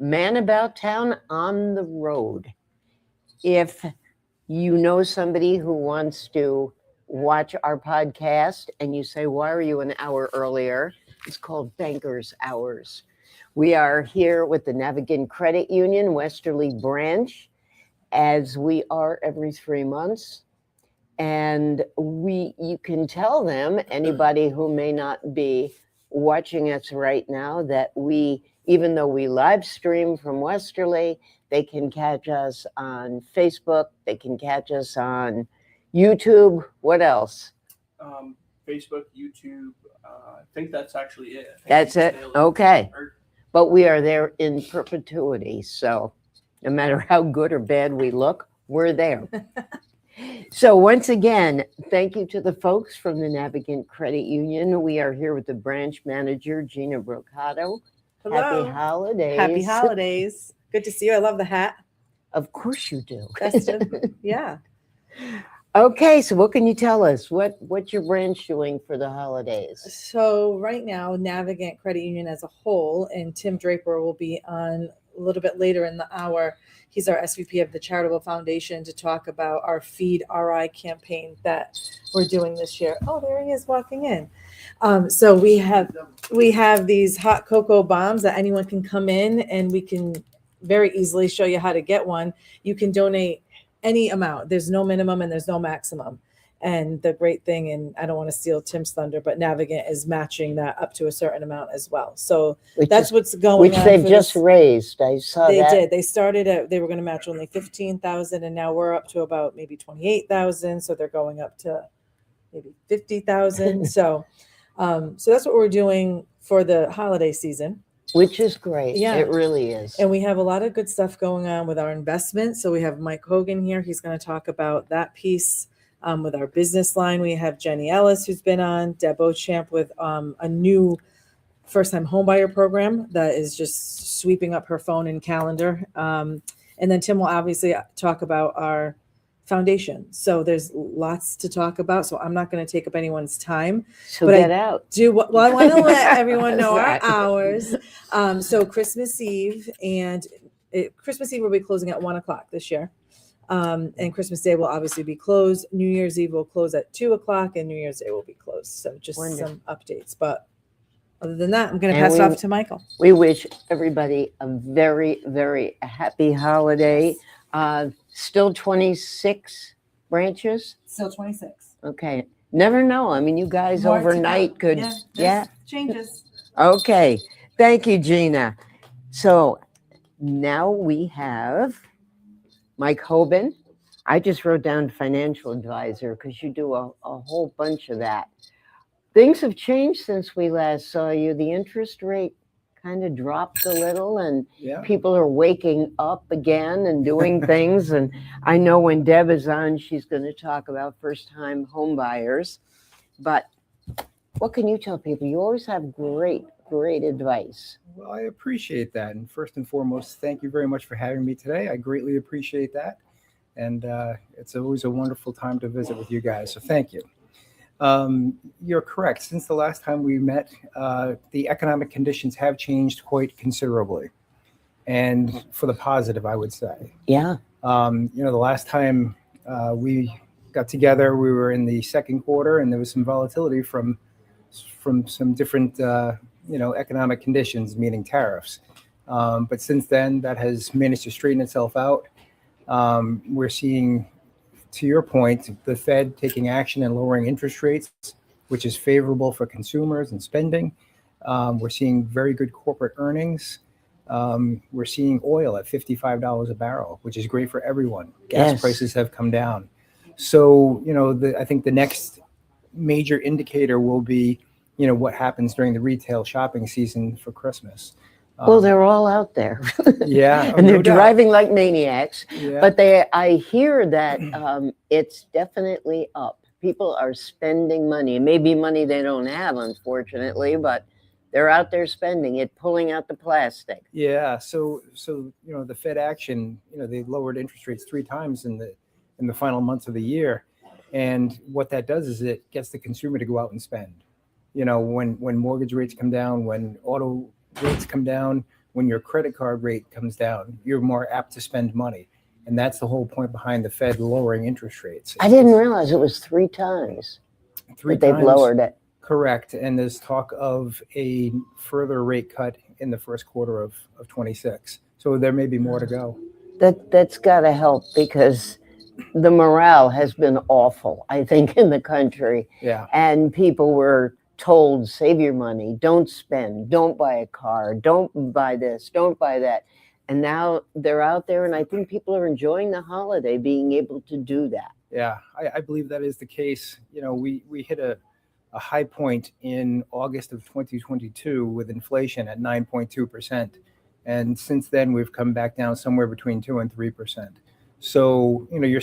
Man About Town on the road. If you know somebody who wants to watch our podcast and you say, why are you an hour earlier? It's called Bankers Hours. We are here with the Navigant Credit Union Westerly branch, as we are every 3 months. And you can tell them, anybody who may not be watching us right now, that even though we live stream from Westerly, they can catch us on Facebook. They can catch us on YouTube. What else? Facebook, YouTube. I think that's actually it. That's it? Okay. But we are there in perpetuity. So no matter how good or bad we look, we're there. So once again, thank you to the folks from the Navigant Credit Union. We are here with the branch manager, Gina Brocato. Hello. Happy holidays. Happy holidays. Good to see you. I love the hat. Of course you do. Festive. Yeah. Okay, so what can you tell us? What's your branch doing for the holidays? So right now, Navigant Credit Union as a whole, and Tim Draper will be on a little bit later in the hour. He's our SVP of the Charitable Foundation to talk about our Feed RI campaign that we're doing this year. Oh, there he is walking in. So we have these hot cocoa bombs that anyone can come in, and we can very easily show you how to get one. You can donate any amount. There's no minimum and there's no maximum. And the great thing, and I don't want to steal Tim's thunder, but Navigant is matching that up to a certain amount as well. So that's what's going on. Which they've just raised. I saw they that. They did. They started at, they were going to match only 15,000, and now we're up to about maybe 28,000. So they're going up to maybe 50,000. So that's what we're doing for the holiday season. Which is great. Yeah. It really is. And we have a lot of good stuff going on with our investments. So we have Mike Hogan here. He's going to talk about that piece. With our business line, we have Jenny Ellis, who's been on, Deb Beauchamp with a new first-time homebuyer program that is just sweeping up her phone and calendar. And then Tim will obviously talk about our foundation. So there's lots to talk about. So I'm not going to take up anyone's time. So but get out. I want to let everyone know our hours. So Christmas Eve Christmas Eve will be closing at 1:00 this year. And Christmas Day will obviously be closed. New Year's Eve will close at 2:00, and New Year's Day will be closed. So just some updates. But other than that, I'm going to pass it off to Michael. We wish everybody a very, very happy holiday. Still 26 branches? Still 26. Okay. Never know. I mean, you guys More overnight could. Yeah. Changes. Okay. Thank you, Gina. So now we have Mike Hoban. I just wrote down financial advisor because you do a whole bunch of that. Things have changed since we last saw you. The interest rate kind of dropped a little, and people are waking up again and doing things. And I know when Deb is on, she's going to talk about first-time home buyers. But what can you tell people? You always have great advice. Well, I appreciate that. And first and foremost, thank you very much for having me today. I greatly appreciate that. And it's always a wonderful time to visit with you guys. So thank you. You're correct. Since the last time we met, the economic conditions have changed quite considerably. And for the positive, I would say. Yeah. The last time we got together, we were in the second quarter, and there was some volatility from some different economic conditions, meaning tariffs. But since then, that has managed to straighten itself out. We're seeing, to your point, the Fed taking action and lowering interest rates, which is favorable for consumers and spending. We're seeing very good corporate earnings. We're seeing oil at $55 a barrel, which is great for everyone. Gas prices have come down. So, I think the next major indicator will be what happens during the retail shopping season for Christmas. Well, they're all out there. Yeah. And they're driving like maniacs. Yeah. But I hear that it's definitely up. People are spending money. It may be money they don't have, unfortunately, but they're out there spending it, pulling out the plastic. Yeah. So the Fed action, they lowered interest rates 3 times in the final months of the year. And what that does is it gets the consumer to go out and spend. When mortgage rates come down, when auto rates come down, when your credit card rate comes down, you're more apt to spend money. And that's the whole point behind the Fed lowering interest rates. I didn't realize it was 3 times Three that they've times, lowered it. correct. And there's talk of a further rate cut in the first quarter of 26. So there may be more to go. That's got to help because the morale has been awful, I think, in the country. Yeah. And people were told, save your money, don't spend, don't buy a car, don't buy this, don't buy that. And now they're out there, and I think people are enjoying the holiday, being able to do that. Yeah, I believe that is the case. You know, we hit a high point in August of 2022 with inflation at 9.2%. And since then, we've come back down somewhere between 2 and 3%. So, you know, you're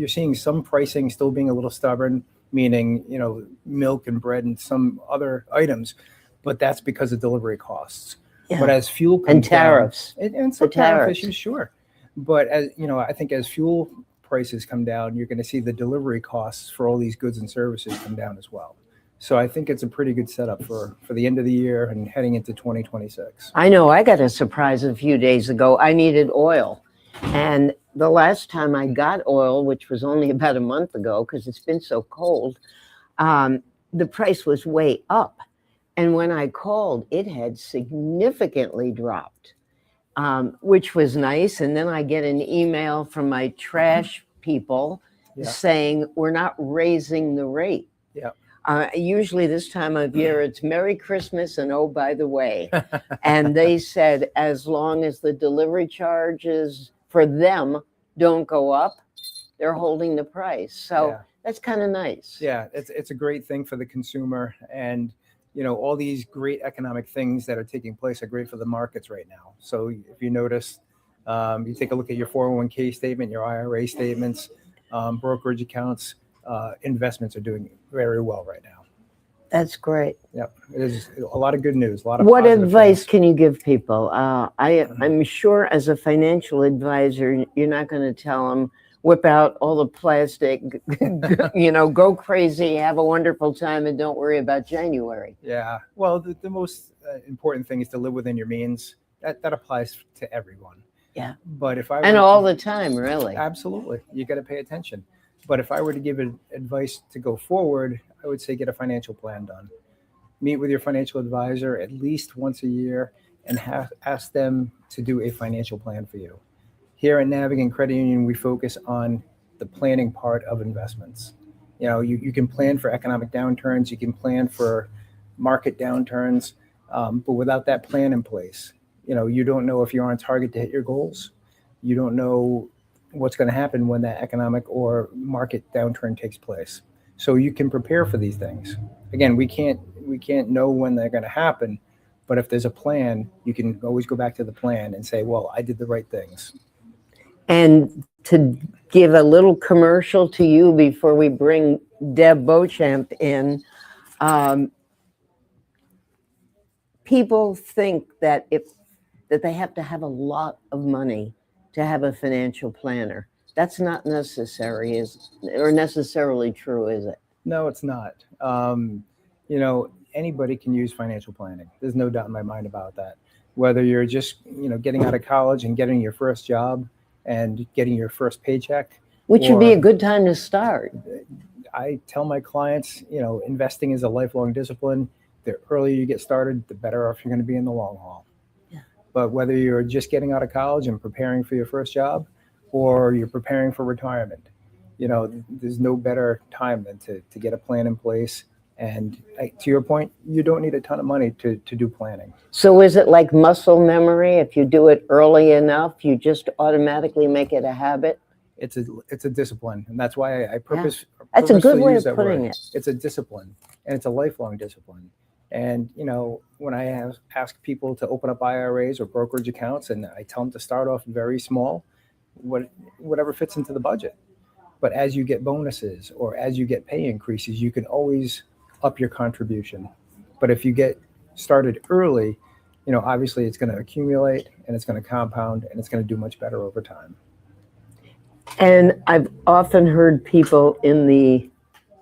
seeing some pricing still being a little stubborn, meaning, you know, milk and bread and some other items, but that's because of delivery costs. Yeah. But as fuel comes And tariffs. down, and some The tariff tariffs. issues, sure. But as you know, I think as fuel prices come down, you're going to see the delivery costs for all these goods and services come down as well. So I think it's a pretty good setup for the end of the year and heading into 2026. I know I got a surprise a few days ago. I needed oil. And the last time I got oil, which was only about a month ago because it's been so cold, the price was way up. And when I called, it had significantly dropped, which was nice. And then I get an email from my trash people saying, we're not raising the rate. Yeah. Usually this time of year, it's Merry Christmas and oh, by the way. And they said, as long as the delivery charges for them don't go up, they're holding the price. So that's kind of nice. Yeah, it's a great thing for the consumer. And, you know, all these great economic things that are taking place are great for the markets right now. So if you notice, you take a look at your 401k statement, your IRA statements, brokerage accounts, investments are doing very well right now. That's great. Yep, it is a lot of good news. A lot of What positive advice things. can you give people? I'm sure as a financial advisor, you're not going to tell them, whip out all the plastic, you know, go crazy, have a wonderful time, and don't worry about January. Yeah, well, the most important thing is to live within your means. That applies to everyone. Yeah. But if I And were all to- the time, really. Absolutely, you got to pay attention. But if I were to give advice to go forward, I would say get a financial plan done. Meet with your financial advisor at least once a year and ask them to do a financial plan for you. Here at Navigant Credit Union, we focus on the planning part of investments. You know, you can plan for economic downturns, you can plan for market downturns, but without that plan in place, you know, you don't know if you're on target to hit your goals. You don't know what's going to happen when that economic or market downturn takes place. So you can prepare for these things. Again, we can't know when they're going to happen, but if there's a plan, you can always go back to the plan and say, well, I did the right things. And to give a little commercial to you before we bring Deb Beauchamp in, people think that they have to have a lot of money to have a financial planner. That's not necessary, or necessarily true, is it? No, it's not. You know, anybody can use financial planning. There's no doubt in my mind about that. Whether you're just, you know, getting out of college and getting your first job and getting your first paycheck. Which would be a good time to start. I tell my clients, you know, investing is a lifelong discipline. The earlier you get started, the better off you're going to be in the long haul. Yeah. But whether you're just getting out of college and preparing for your first job, or you're preparing for retirement, you know, there's no better time than to get a plan in place. And to your point, you don't need a ton of money to do planning. So is it like muscle memory? If you do it early enough, you just automatically make it a habit? It's a discipline, and that's why I That's a good way use of that putting word. it. It's a discipline, and it's a lifelong discipline. And, you know, when I ask people to open up IRAs or brokerage accounts, and I tell them to start off very small, whatever fits into the budget. But as you get bonuses or as you get pay increases, you can always up your contribution. But if you get started early, you know, obviously it's going to accumulate and it's going to compound and it's going to do much better over time. And I've often heard people in the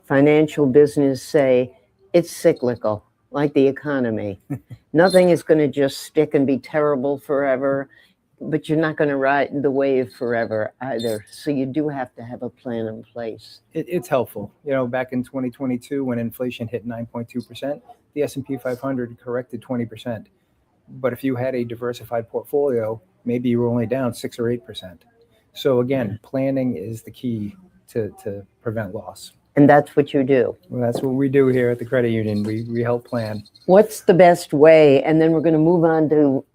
financial business say it's cyclical. like the economy. Nothing is going to just stick and be terrible forever, but you're not going to ride the wave forever either. So you do have to have a plan in place. It's helpful. You know, back in 2022, when inflation hit 9.2%, the S&P 500 corrected 20%. But if you had a diversified portfolio, maybe you were only down 6 or 8%. So again, planning is the key to prevent loss. And that's what you do. Well, that's what we do here at the credit union. We help plan. What's the best way? And then we're going to move on to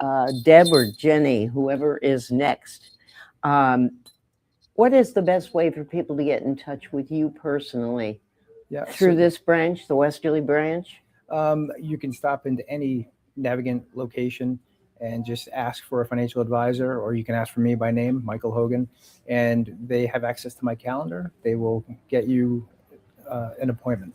Deb or Jenny, whoever is next. What is the best way for people to get in touch with you personally? Yeah, Through this branch, the Westerly branch? You can stop into any Navigant location and just ask for a financial advisor, or you can ask for me by name, Michael Hogan, and they have access to my calendar. They will get you an appointment.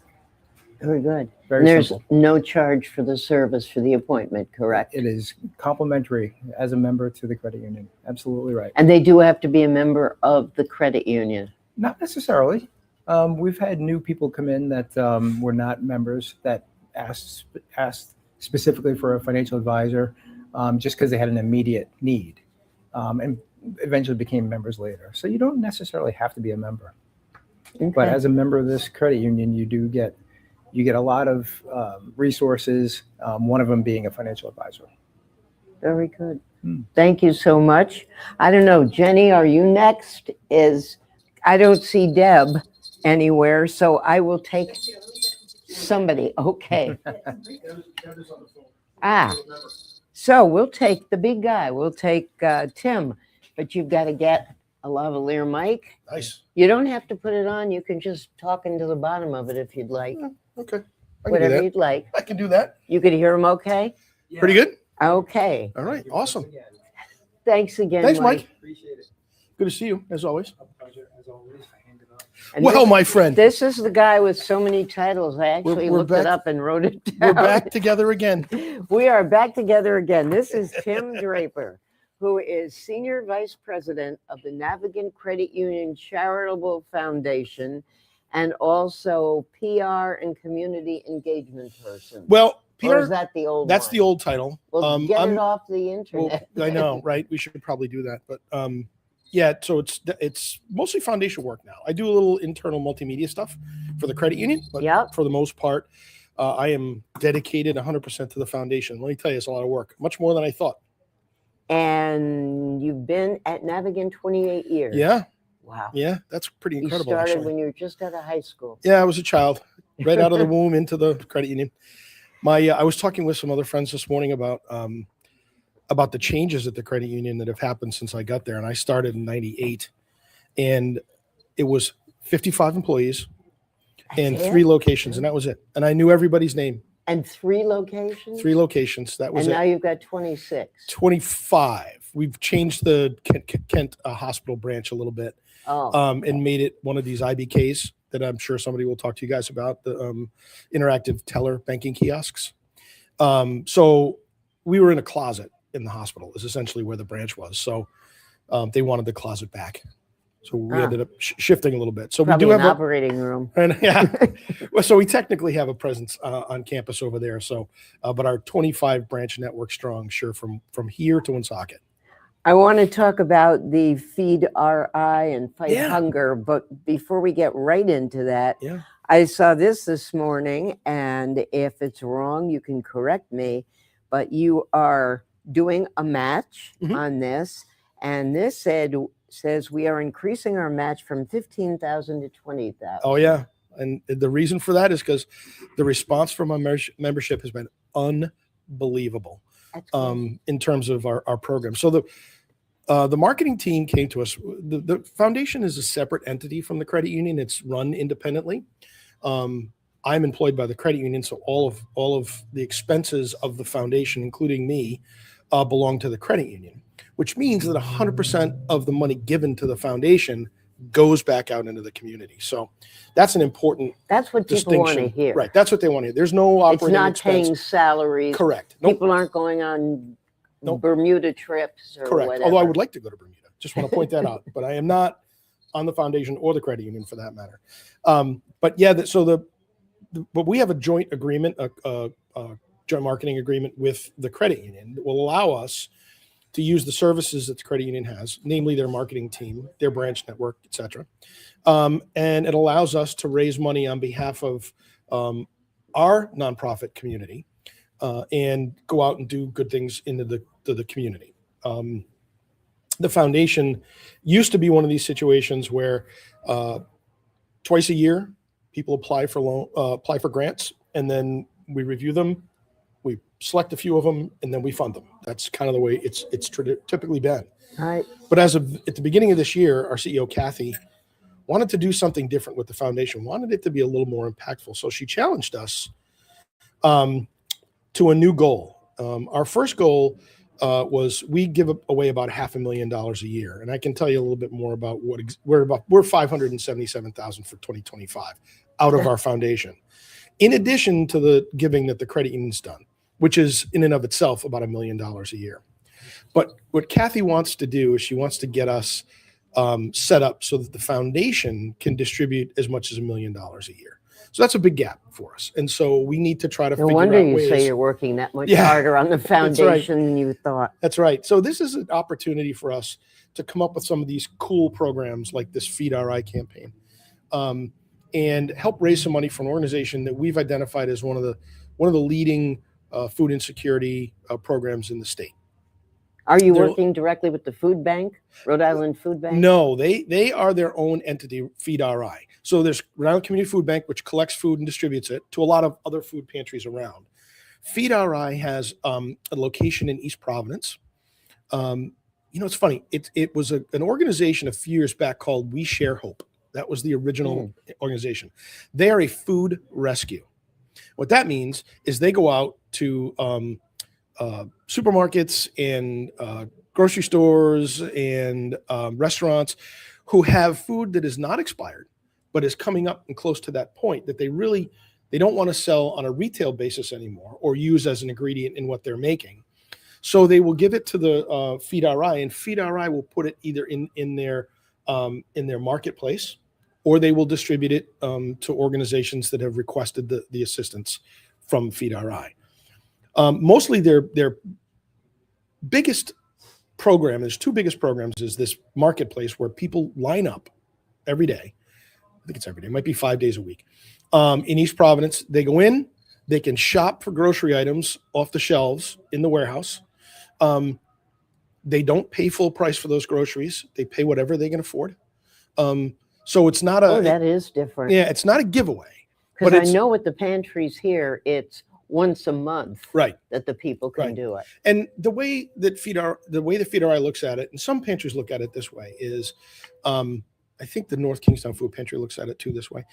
Very good. Very And there's simple. no charge for the service for the appointment, correct? It is complimentary as a member to the credit union. Absolutely right. And they do have to be a member of the credit union. Not necessarily. We've had new people come in that were not members that asked specifically for a financial advisor just because they had an immediate need, and eventually became members later. So you don't necessarily have to be a member. Okay. But as a member of this credit union, you get a lot of resources. One of them being a financial advisor. Very good. Thank you so much. I don't know, Jenny, are you next? I don't see Deb anywhere, so I will take somebody. Okay. So we'll take the big guy. We'll take Tim, but you've got to get a lavalier mic. Nice. You don't have to put it on. You can just talk into the bottom of it if you'd like. Okay. I can do Whatever that. you'd like. I can do that. You could hear him okay? Pretty good. Okay. All right. Awesome. Thanks again, Thanks, Mike. Appreciate it. Good to see you, as always. Pleasure, as always. I hand it off. And Well, my friend, this is the guy with so many titles. I actually We're looked it back- up and wrote it we're down. back together again. We are back together again. This is Tim Draper, who is Senior Vice President of the Navigant Credit Union Charitable Foundation and also PR and Community Engagement Person. Well, Or is Peter, that the old that's one? the old title. Well, get I'm- it off the well, internet. I know, right? We should probably do that. But yeah, so it's mostly foundation work now. I do a little internal multimedia stuff for the credit union, but Yep. for the most part, I am dedicated 100% to the foundation. Let me tell you, it's a lot of work, much more than I thought. And you've been at Navigant 28 years. Yeah, Wow. yeah, that's pretty You incredible. started Actually. when you were just out of high school. Yeah, I was a child, right out of the womb into the credit union. I was talking with some other friends this morning about the changes at the credit union that have happened since I got there, and I started in '98, and it was 55 employees and That's it? 3 locations, and that was it. And I knew everybody's name. And 3 locations? 3 locations. That was And it. now you've got 26. 25. We've changed the Kent hospital branch a little bit, Oh, and made it one of these IBKs that I'm sure somebody will talk to you guys about, the interactive teller banking kiosks. So we were in a closet in the hospital is essentially where the branch was. So they wanted the closet back. So we ended up shifting a little bit. So probably we do an have operating room. and yeah, well, so we technically have a presence on campus over there. So, but our 25 branch network strong, sure, from here to Woonsocket. I want to talk about the Feed RI and Fight Yeah. Hunger, but before we get right into that, Yeah. I saw this morning, and if it's wrong, you can correct me, but you are doing a match Mhm. on this, and this says we are increasing our match from 15,000 to 20,000. Oh yeah, and the reason for that is because the response from our membership has been unbelievable. That's good. In terms of our program. So the marketing team came to us. The foundation is a separate entity from the credit union. It's run independently. I'm employed by the credit union, so all of the expenses of the foundation, including me, belong to the credit union, which means that 100% of the money given to the foundation goes back out into the community. So that's an important That's what people want to distinction. hear. Right. That's what they want to hear. There's no It's operating not expense. paying salaries. Correct. Nope. People aren't going on Nope. Bermuda trips or Correct. whatever. Although I would like to go to Bermuda. Just want to point that out. But I am not on the foundation or the credit union for that matter. But yeah, but we have a joint agreement, a joint marketing agreement with the credit union that will allow us to use the services that the credit union has, namely their marketing team, their branch network, et cetera. And it allows us to raise money on behalf of our nonprofit community and go out and do good things into the community. The foundation used to be one of these situations where twice a year people apply for grants, and then we review them, we select a few of them, and then we fund them. That's kind of the way it's typically been. Right. But as of at the beginning of this year, our CEO Kathy wanted to do something different with the foundation, wanted it to be a little more impactful. So she challenged us to a new goal. Our first goal was we give away about $500,000 a year, and I can tell you a little bit more about we're $577,000 for 2025 out of our foundation, in addition to the giving that the credit union's done, which is in and of itself about $1 million a year. But what Kathy wants to do is she wants to get us set up so that the foundation can distribute as much as $1 million a year. So that's a big gap for us. And so we need to try to No figure wonder out you ways. say you're working that much Yeah, harder on the right. foundation than you thought. That's right. So this is an opportunity for us to come up with some of these cool programs like this Feed RI campaign, and help raise some money for an organization that we've identified as one of the leading food insecurity programs in the state. Are you They're- working directly with the food bank, Rhode Island Food Bank? No, they are their own entity, Feed RI. So there's Rhode Island Community Food Bank, which collects food and distributes it to a lot of other food pantries around. Feed RI has a location in East Providence. It's funny. It was an organization a few years back called We Share Hope. That was the original organization. They are a food rescue. What that means is they go out to supermarkets and grocery stores and restaurants who have food that is not expired, but is coming up and close to that point that they don't want to sell on a retail basis anymore or use as an ingredient in what they're making. So they will give it to the Feed RI, and Feed RI will put it either in their marketplace, or they will distribute it to organizations that have requested the assistance from Feed RI. Mostly their biggest program, there's two biggest programs, is this marketplace where people line up every day. I think it's every day, it might be 5 days a week. In East Providence, they go in, they can shop for grocery items off the shelves in the warehouse. They don't pay full price for those groceries. They pay whatever they can afford. So it's not that is different. yeah, it's not a giveaway. Because but I know with the pantries here, it's once a month Right. that the people can Right. do it. And the way that Feed RI looks at it, and some pantries look at it this way, is I think the North Kingstown Food Pantry looks at it too this way.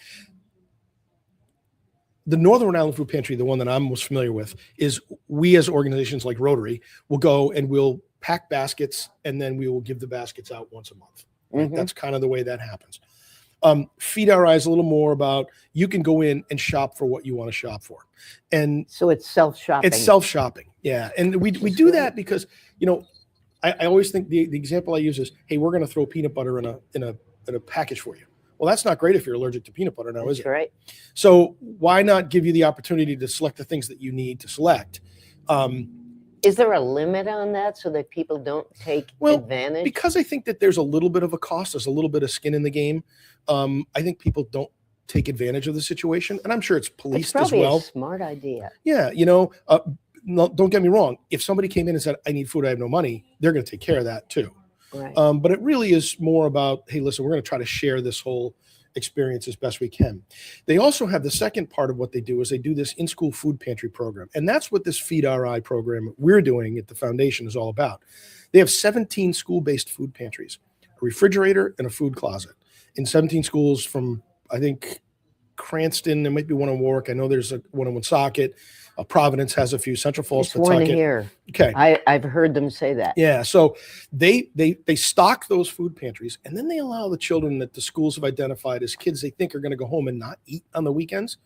The Northern Rhode Island Food Pantry, the one that I'm most familiar with, is we as organizations like Rotary will go and we'll pack baskets, and then we will give the baskets out once a month. Right? Mhm. That's kind of the way that happens. Feed RI is a little more about you can go in and shop for what you want to shop for. And So it's self-shopping. it's self-shopping. Yeah. And we do great. that because, I always think the example I use is, hey, we're going to throw peanut butter in a package for you. Well, that's not great if you're allergic to peanut butter now, is That's it? right. So why not give you the opportunity to select the things that you need to select? Is there a limit on that so that people don't take Well, advantage? Because I think that there's a little bit of a cost, there's a little bit of skin in the game. I think people don't take advantage of the situation, and I'm sure it's It's policed as probably well. a smart idea. Yeah, no, don't get me wrong. If somebody came in and said, I need food, I have no money, they're going to take care of that too. Right. But it really is more about, hey, listen, we're going to try to share this whole experience as best we can. They also have the second part of what they do is they do this in-school food pantry program. And that's what this Feed RI program we're doing at the foundation is all about. They have 17 school-based food pantries, a refrigerator and a food closet in 17 schools from, I think, Cranston. There might be one in Warwick. I know there's one in Woonsocket. Providence has a few. Central Falls, It's one Pawtucket. here. Okay. I've heard them say that. Yeah, so they stock those food pantries, and then they allow the children that the schools have identified as kids they think are going to go home and not eat on the weekends.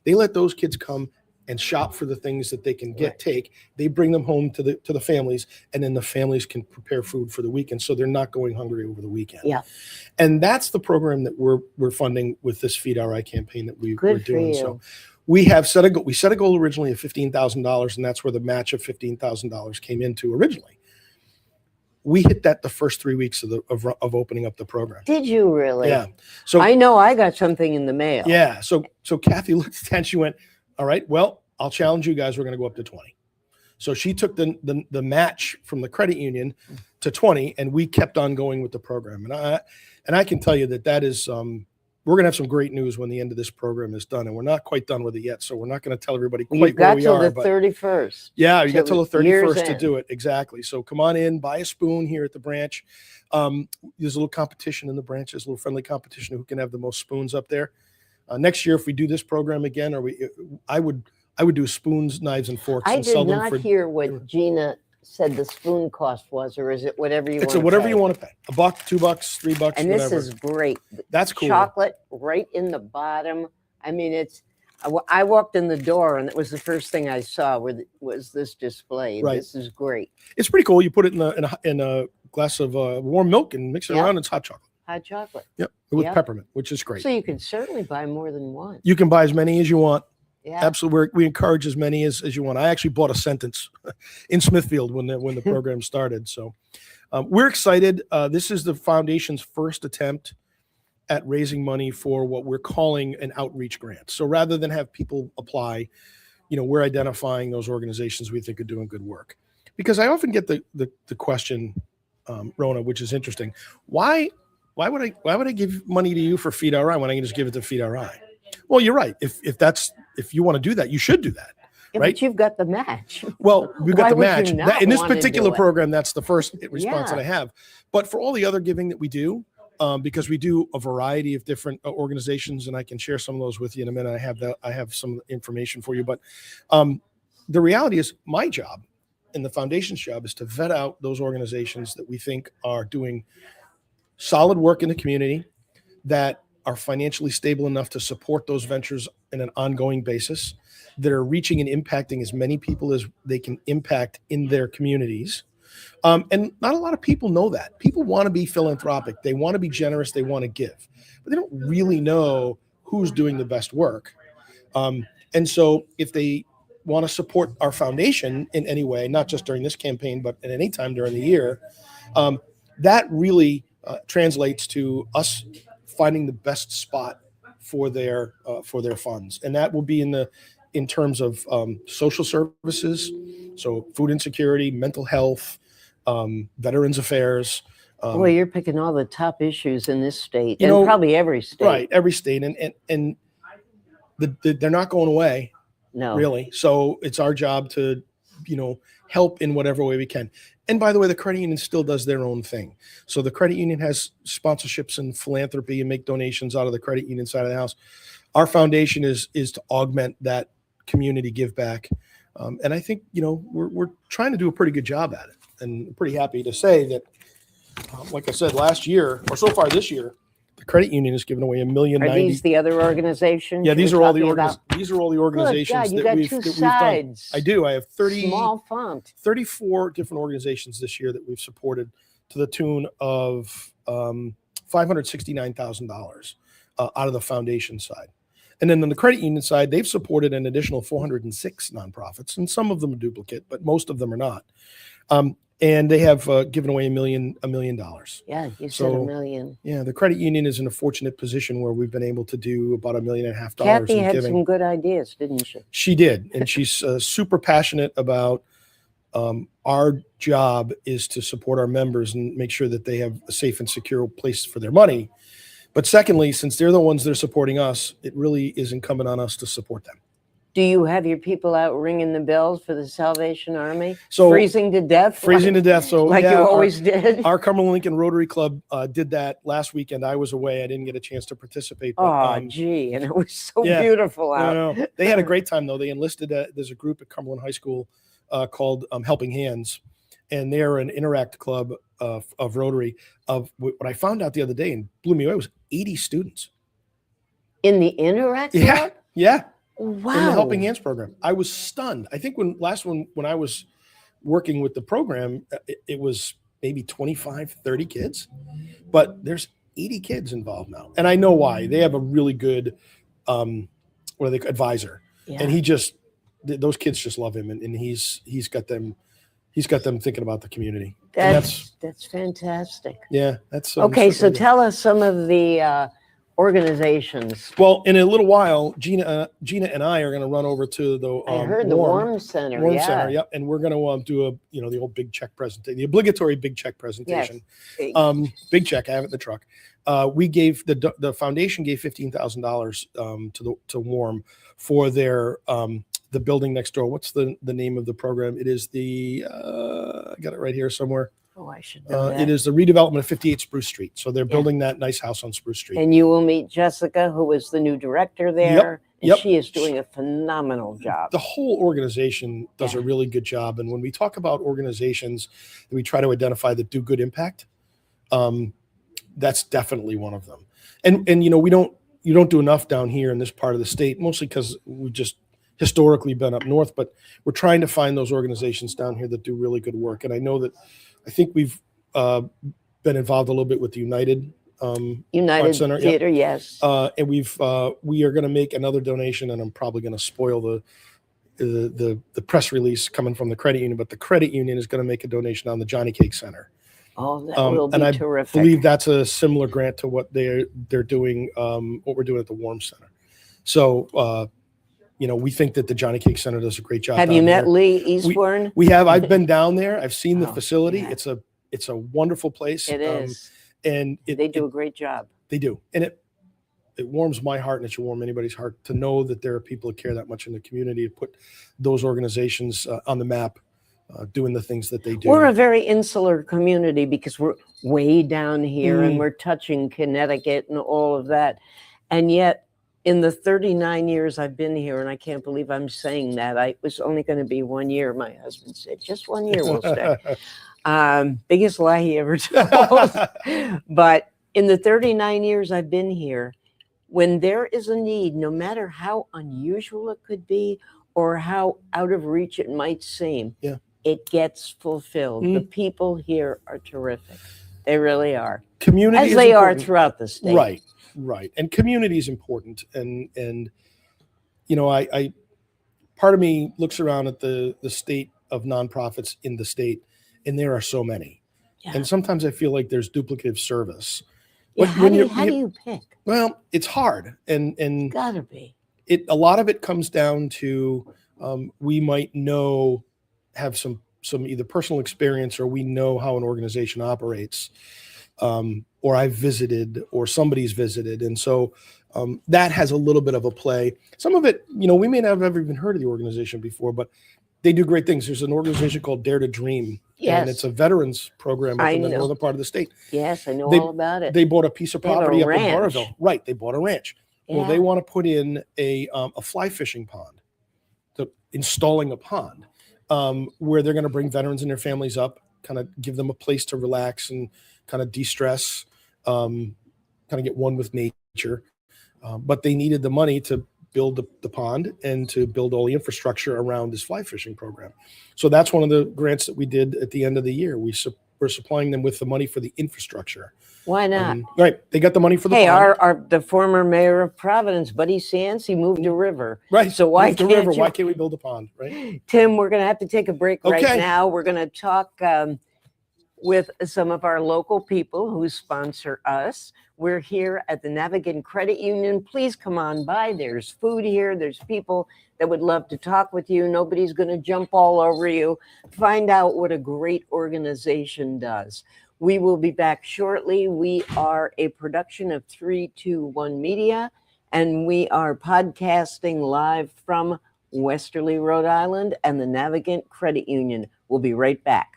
They let those kids come and shop for the things that they can take. They bring them home to the families, and then the families can prepare food for the weekend, so they're not going hungry over the weekend. Yeah. And that's the program that we're funding with this Feed RI campaign that we're Good for doing. you. So We have set a goal. We set a goal originally of $15,000, and that's where the match of $15,000 came into originally. We hit that the first 3 weeks of opening up the program. Did you really? Yeah. So I know I got something in the mail. yeah. So Kathy looked at that and she went, all right, well, I'll challenge you guys. We're going to go up to 20. So she took the match from the credit union to 20, and we kept on going with the program. And I can tell you that is, we're going to have some great news when the end of this program is done, and we're not quite done with it yet. So we're not going to tell everybody quite You've got where we till are. the 31st. Yeah, you got till the 31st to end. do it. Exactly. So come on in, buy a spoon here at the branch. There's a little competition in the branch. There's a little friendly competition who can have the most spoons up there. Next year, if we do this program again, I would do spoons, knives, and forks. I and sell did them not for, hear what Gina said the spoon cost was, or is it whatever you want? It's whatever you want to pay. $1, $2, $3, And whatever. this is great. That's cool. Chocolate right in the bottom. I mean, I walked in the door and it was the first thing I saw was this display. Right. This is great. It's pretty cool. You put it in a glass of warm milk and mix it Yeah. around. It's hot chocolate. Hot chocolate. Yep, with Yep. peppermint, which is great. So you can certainly buy more than one. You can buy as many as you want. Yeah. Absolutely. We encourage as many as you want. I actually bought a sentence in Smithfield when the program started. So we're excited. This is the foundation's first attempt at raising money for what we're calling an outreach grant. So rather than have people apply, we're identifying those organizations we think are doing good work. Because I often get the question, Rona, which is interesting. Why would I give money to you for Feed RI when I can just give it to Feed RI? Well, you're right. If you want to do that, you should do that. Yeah, right? But you've got the match. Well, we've got Why the would match. you not In this wanna particular do it? program, that's the first response Yeah. that I have. But for all the other giving that we do, because we do a variety of different organizations, and I can share some of those with you in a minute. I have some information for you. But the reality is my job and the foundation's job is to vet out those organizations that we think are doing solid work in the community, that are financially stable enough to support those ventures in an ongoing basis, that are reaching and impacting as many people as they can impact in their communities. And not a lot of people know that. People want to be philanthropic. They want to be generous. They want to give. But they don't really know who's doing the best work. And so if they want to support our foundation in any way, not just during this campaign, but at any time during the year, that really translates to us finding the best spot for their funds, and that will be in terms of social services, so food insecurity, mental health, veterans affairs. Boy, you're picking all the top issues in this state, You and know, probably every state. Right, every state, and they're not going away, No. really. So it's our job to, help in whatever way we can. And by the way, the credit union still does their own thing. So the credit union has sponsorships and philanthropy and make donations out of the credit union side of the house. Our foundation is to augment that community give back. And I think, we're trying to do a pretty good job at it. And I'm pretty happy to say that, like I said, last year, or so far this year, the credit union has given away Are $1,090,000. these the other organizations? Yeah, you these were are all the talking about? these are all the organizations God, you that got we've two that we've done. sides. I do. I have 30. Small font. 34 different organizations this year that we've supported to the tune of $569,000 out of the foundation side. And then on the credit union side, they've supported an additional 406 nonprofits, and some of them are duplicate, but most of them are not. And they have given away $1 million. Yeah, you said So, $1 million. Yeah, the credit union is in a fortunate position where we've been able to do about $1.5 million Kathy in had giving. some good ideas, didn't she? She did, and she's super passionate about our job is to support our members and make sure that they have a safe and secure place for their money. But secondly, since they're the ones that are supporting us, it really is incumbent on us to support them. Do you have your people out ringing the bells for the Salvation Army? So freezing to death? Freezing to death. So like yeah, you always did? Our Cumberland Lincoln Rotary Club did that last weekend. I was away. I didn't get a chance to participate. But, Oh, gee, and it was so yeah. beautiful out. No. They had a great time, though. They enlisted, there's a group at Cumberland High School called Helping Hands, and they're an Interact club of Rotary. Of what I found out the other day and blew me away was 80 students. In the Interact Yeah, Club? yeah. Wow. In the Helping Hands program. I was stunned. I think when I was working with the program, it was maybe 25, 30 kids, but there's 80 kids involved now. And I know why. They have a really good advisor. Yeah. And those kids just love him, and he's got them thinking about the community. And That's fantastic. yeah, that's Okay, so certainly good. tell us some of the organizations. Well, in a little while, Gina and I are going to run over to the I heard the Warm Center. Warm yeah. Center, yep, and we're going to do the old big check presentation, the obligatory big check presentation. Yes. Big check, I have it in the truck. We gave the foundation gave $15,000 to Warm for their the building next door. What's the name of the program? It is I got it right here somewhere. Oh, I should know that. It is the redevelopment of 58 Spruce Street. So they're building that nice house on Spruce Street. And you will meet Jessica, who is the new director there. And she is doing a phenomenal job. The whole organization does a really good job. And when we talk about organizations that we try to identify that do good impact, that's definitely one of them. And you don't do enough down here in this part of the state, mostly because we've just historically been up north, but we're trying to find those organizations down here that do really good work. And I think we've been involved a little bit with the United United Center, Theater, yes. And we are going to make another donation, and I'm probably going to spoil the press release coming from the credit union, but the credit union is going to make a donation on the Johnny Cake Center. Oh, that will be and terrific. I believe that's a similar grant to what they're doing, what we're doing at the Warm Center. So, we think that the Johnny Cake Center does a great job. Have you met Lee Eastbourne? We have. I've been down there. I've seen the facility. Yeah. It's a wonderful place. It is. And they do a great job. They do. And it warms my heart, and it should warm anybody's heart to know that there are people that care that much in the community, to put those organizations on the map, doing the things that they do. We're a very insular community because we're way down here and we're touching Connecticut and all of that. And yet, in the 39 years I've been here, and I can't believe I'm saying that, it was only going to be 1 year. My husband said, just 1 year we'll stay. Biggest lie he ever told. But in the 39 years I've been here, when there is a need, no matter how unusual it could be or how out of reach it might seem, it gets fulfilled. The people here are terrific. They really are. Community as they are throughout the state. Right. And community is important. And I part of me looks around at the state of nonprofits in the state, and there are so many. Yeah. And sometimes I feel like there's duplicative service. Yeah, how do you pick? Well, it's hard. And gotta be. A lot of it comes down to we might have some either personal experience, or we know how an organization operates. Or I've visited, or somebody's visited. And so that has a little bit of a play. Some of it, we may not have ever even heard of the organization before, but they do great things. There's an organization called Dare to Dream. Yes. And it's a veterans program up in the northern part of the state. Yes, I know all about it. They bought a piece of property up in ranch. Burrville. Right, they bought a ranch. Yeah. Well, they want to put in a fly fishing pond, installing a pond, where they're going to bring veterans and their families up, kind of give them a place to relax and kind of de-stress, kind of get one with nature. But they needed the money to build the pond and to build all the infrastructure around this fly fishing program. So that's one of the grants that we did at the end of the year. We're supplying them with the money for the infrastructure. Why not? Right. They got the money for the pond. The former mayor of Providence, Buddy Sands, he moved a river. Right. So why can't Why can't we build a pond? Right. Tim, we're going to have to take a break right now. We're going to talk with some of our local people who sponsor us. We're here at the Navigant Credit Union. Please come on by. There's food here. There's people that would love to talk with you. Nobody's going to jump all over you. Find out what a great organization does. We will be back shortly. We are a production of 321 Media, and we are podcasting live from Westerly, Rhode Island, and the Navigant Credit Union. We'll be right back.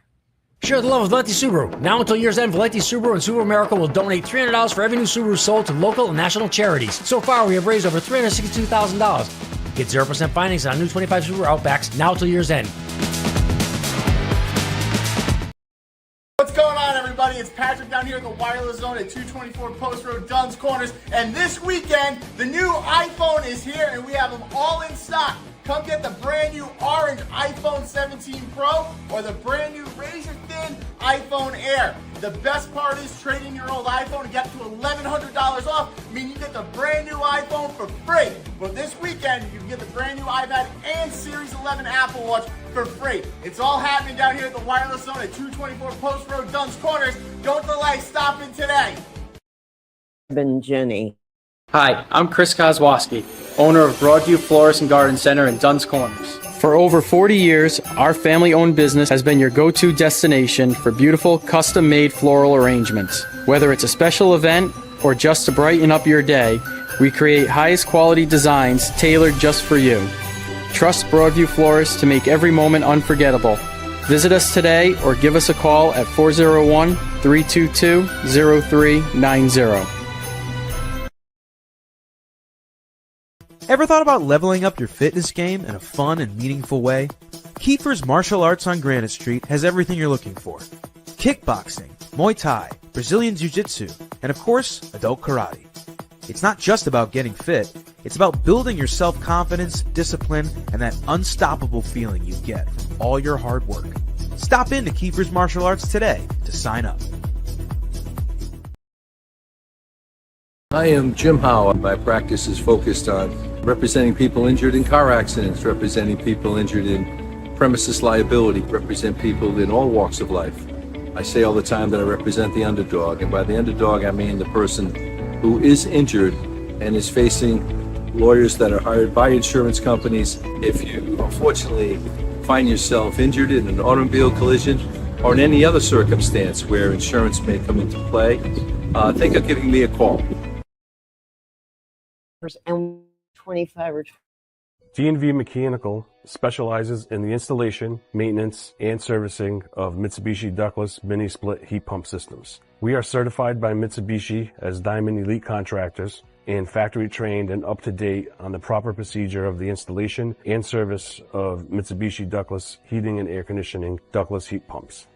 Share the love of Valenti Subaru. Now until year's end, Valenti Subaru and Subaru America will donate $300 for every new Subaru sold to local and national charities. So far, we have raised over $362,000. Get 0% financing on new 25 Subaru Outbacks now until year's end. What's going on, everybody? It's Patrick down here at the Wireless Zone at 224 Post Road, Dunn's Corners. And this weekend, the new iPhone is here, and we have them all in stock. Come get the brand new orange iPhone 17 Pro or the brand new razor thin iPhone Air. The best part is trading your old iPhone and get up to $1,100 off, meaning you get the brand new iPhone for free. But this weekend, you can get the brand new iPad and Series 11 Apple Watch for free. It's all happening down here at the Wireless Zone at 224 Post Road, Dunn's Corners. Don't delay, stop in today. And Jenny. Hi, I'm Chris Kozłowski, owner of Broadview Florist and Garden Center in Dunn's Corners. For over 40 years, our family-owned business has been your go-to destination for beautiful, custom-made floral arrangements. Whether it's a special event or just to brighten up your day, we create highest quality designs tailored just for you. Trust Broadview Florists to make every moment unforgettable. Visit us today or give us a call at 401-322-0390. Ever thought about leveling up your fitness game in a fun and meaningful way? Kiefer's Martial Arts on Granite Street has everything you're looking for. Kickboxing, Muay Thai, Brazilian Jiu-Jitsu, and of course, adult karate. It's not just about getting fit, it's about building your self-confidence, discipline, and that unstoppable feeling you get from all your hard work. Stop in to Kiefer's Martial Arts today to sign up. I am Jim Howe. My practice is focused on representing people injured in car accidents, representing people injured in premises liability, represent people in all walks of life. I say all the time that I represent the underdog, and by the underdog I mean the person who is injured and is facing lawyers that are hired by insurance companies. If you unfortunately find yourself injured in an automobile collision or in any other circumstance where insurance may come into play, think of giving me a call. And 25 or D&V Mechanical specializes in the installation, maintenance, and servicing of Mitsubishi ductless mini-split heat pump systems. We are certified by Mitsubishi as Diamond Elite Contractors and factory trained and up to date on the proper procedure of the installation and service of Mitsubishi ductless heating and air conditioning ductless heat pumps.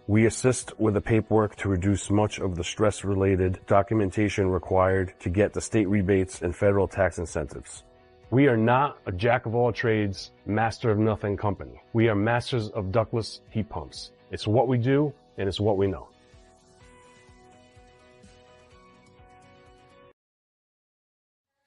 We assist with the paperwork to reduce much of the stress-related documentation required to get the state rebates and federal tax incentives. We are not a jack-of-all-trades, master-of-nothing company. We are masters of ductless heat pumps. It's what we do, and it's what we know.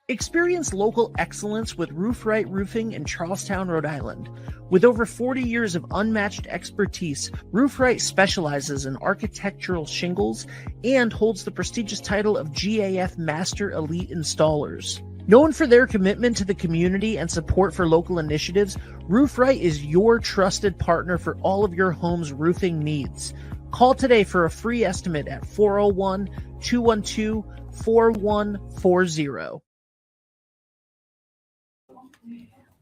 Experience local excellence with Roof Right Roofing in Charlestown, Rhode Island. With over 40 years of unmatched expertise, Roof Right specializes in architectural shingles and holds the prestigious title of GAF Master Elite Installers. Known for their commitment to the community and support for local initiatives, Roof Right is your trusted partner for all of your home's roofing needs. Call today for a free estimate at 401-212-4140.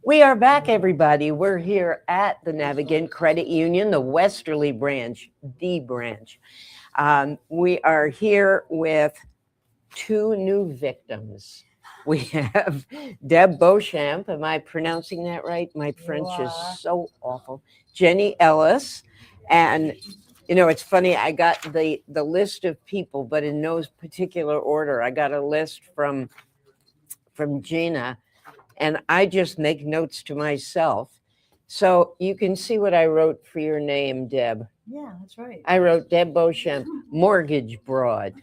We are back, everybody. We're here at the Navigant Credit Union, the Westerly branch, the branch. We are here with two new victims. We have Deb Beauchamp. Am I pronouncing that right? My French is so awful. Jenny Ellis. And, you know, it's funny. I got the list of people, but in no particular order. I got a list from Gina. And I just make notes to myself. So you can see what I wrote for your name, Deb. Yeah, that's right. I wrote Deb Beauchamp, mortgage broad.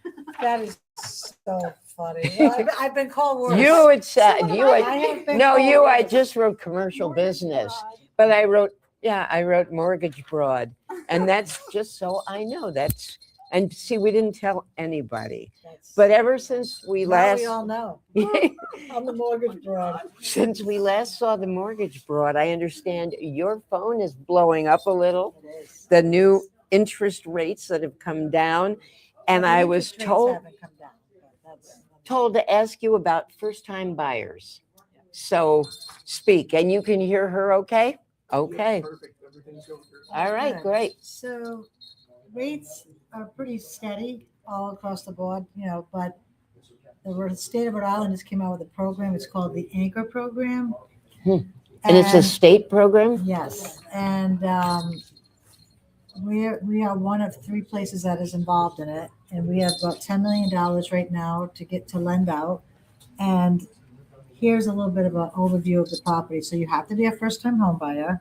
That is so funny. Well, I've been called worse. You had said, I just wrote commercial business. But I wrote mortgage broad. And that's just so I know that's, and see, we didn't tell anybody. But ever since we we all know. I'm the mortgage broad. Since we last saw the mortgage broad, I understand your phone is blowing up a little. It is. The new interest rates that have come down. And I was told to ask you about first-time buyers. So speak, and you can hear her okay? Okay. Perfect. Everything's going through. All right, great. So rates are pretty steady all across the board, but the state of Rhode Island just came out with a program. It's called the Anchor Program. And it's a state program? Yes. And we are one of three places that is involved in it. And we have about $10 million right now to lend out. And here's a little bit of an overview of the property. So you have to be a first-time home buyer.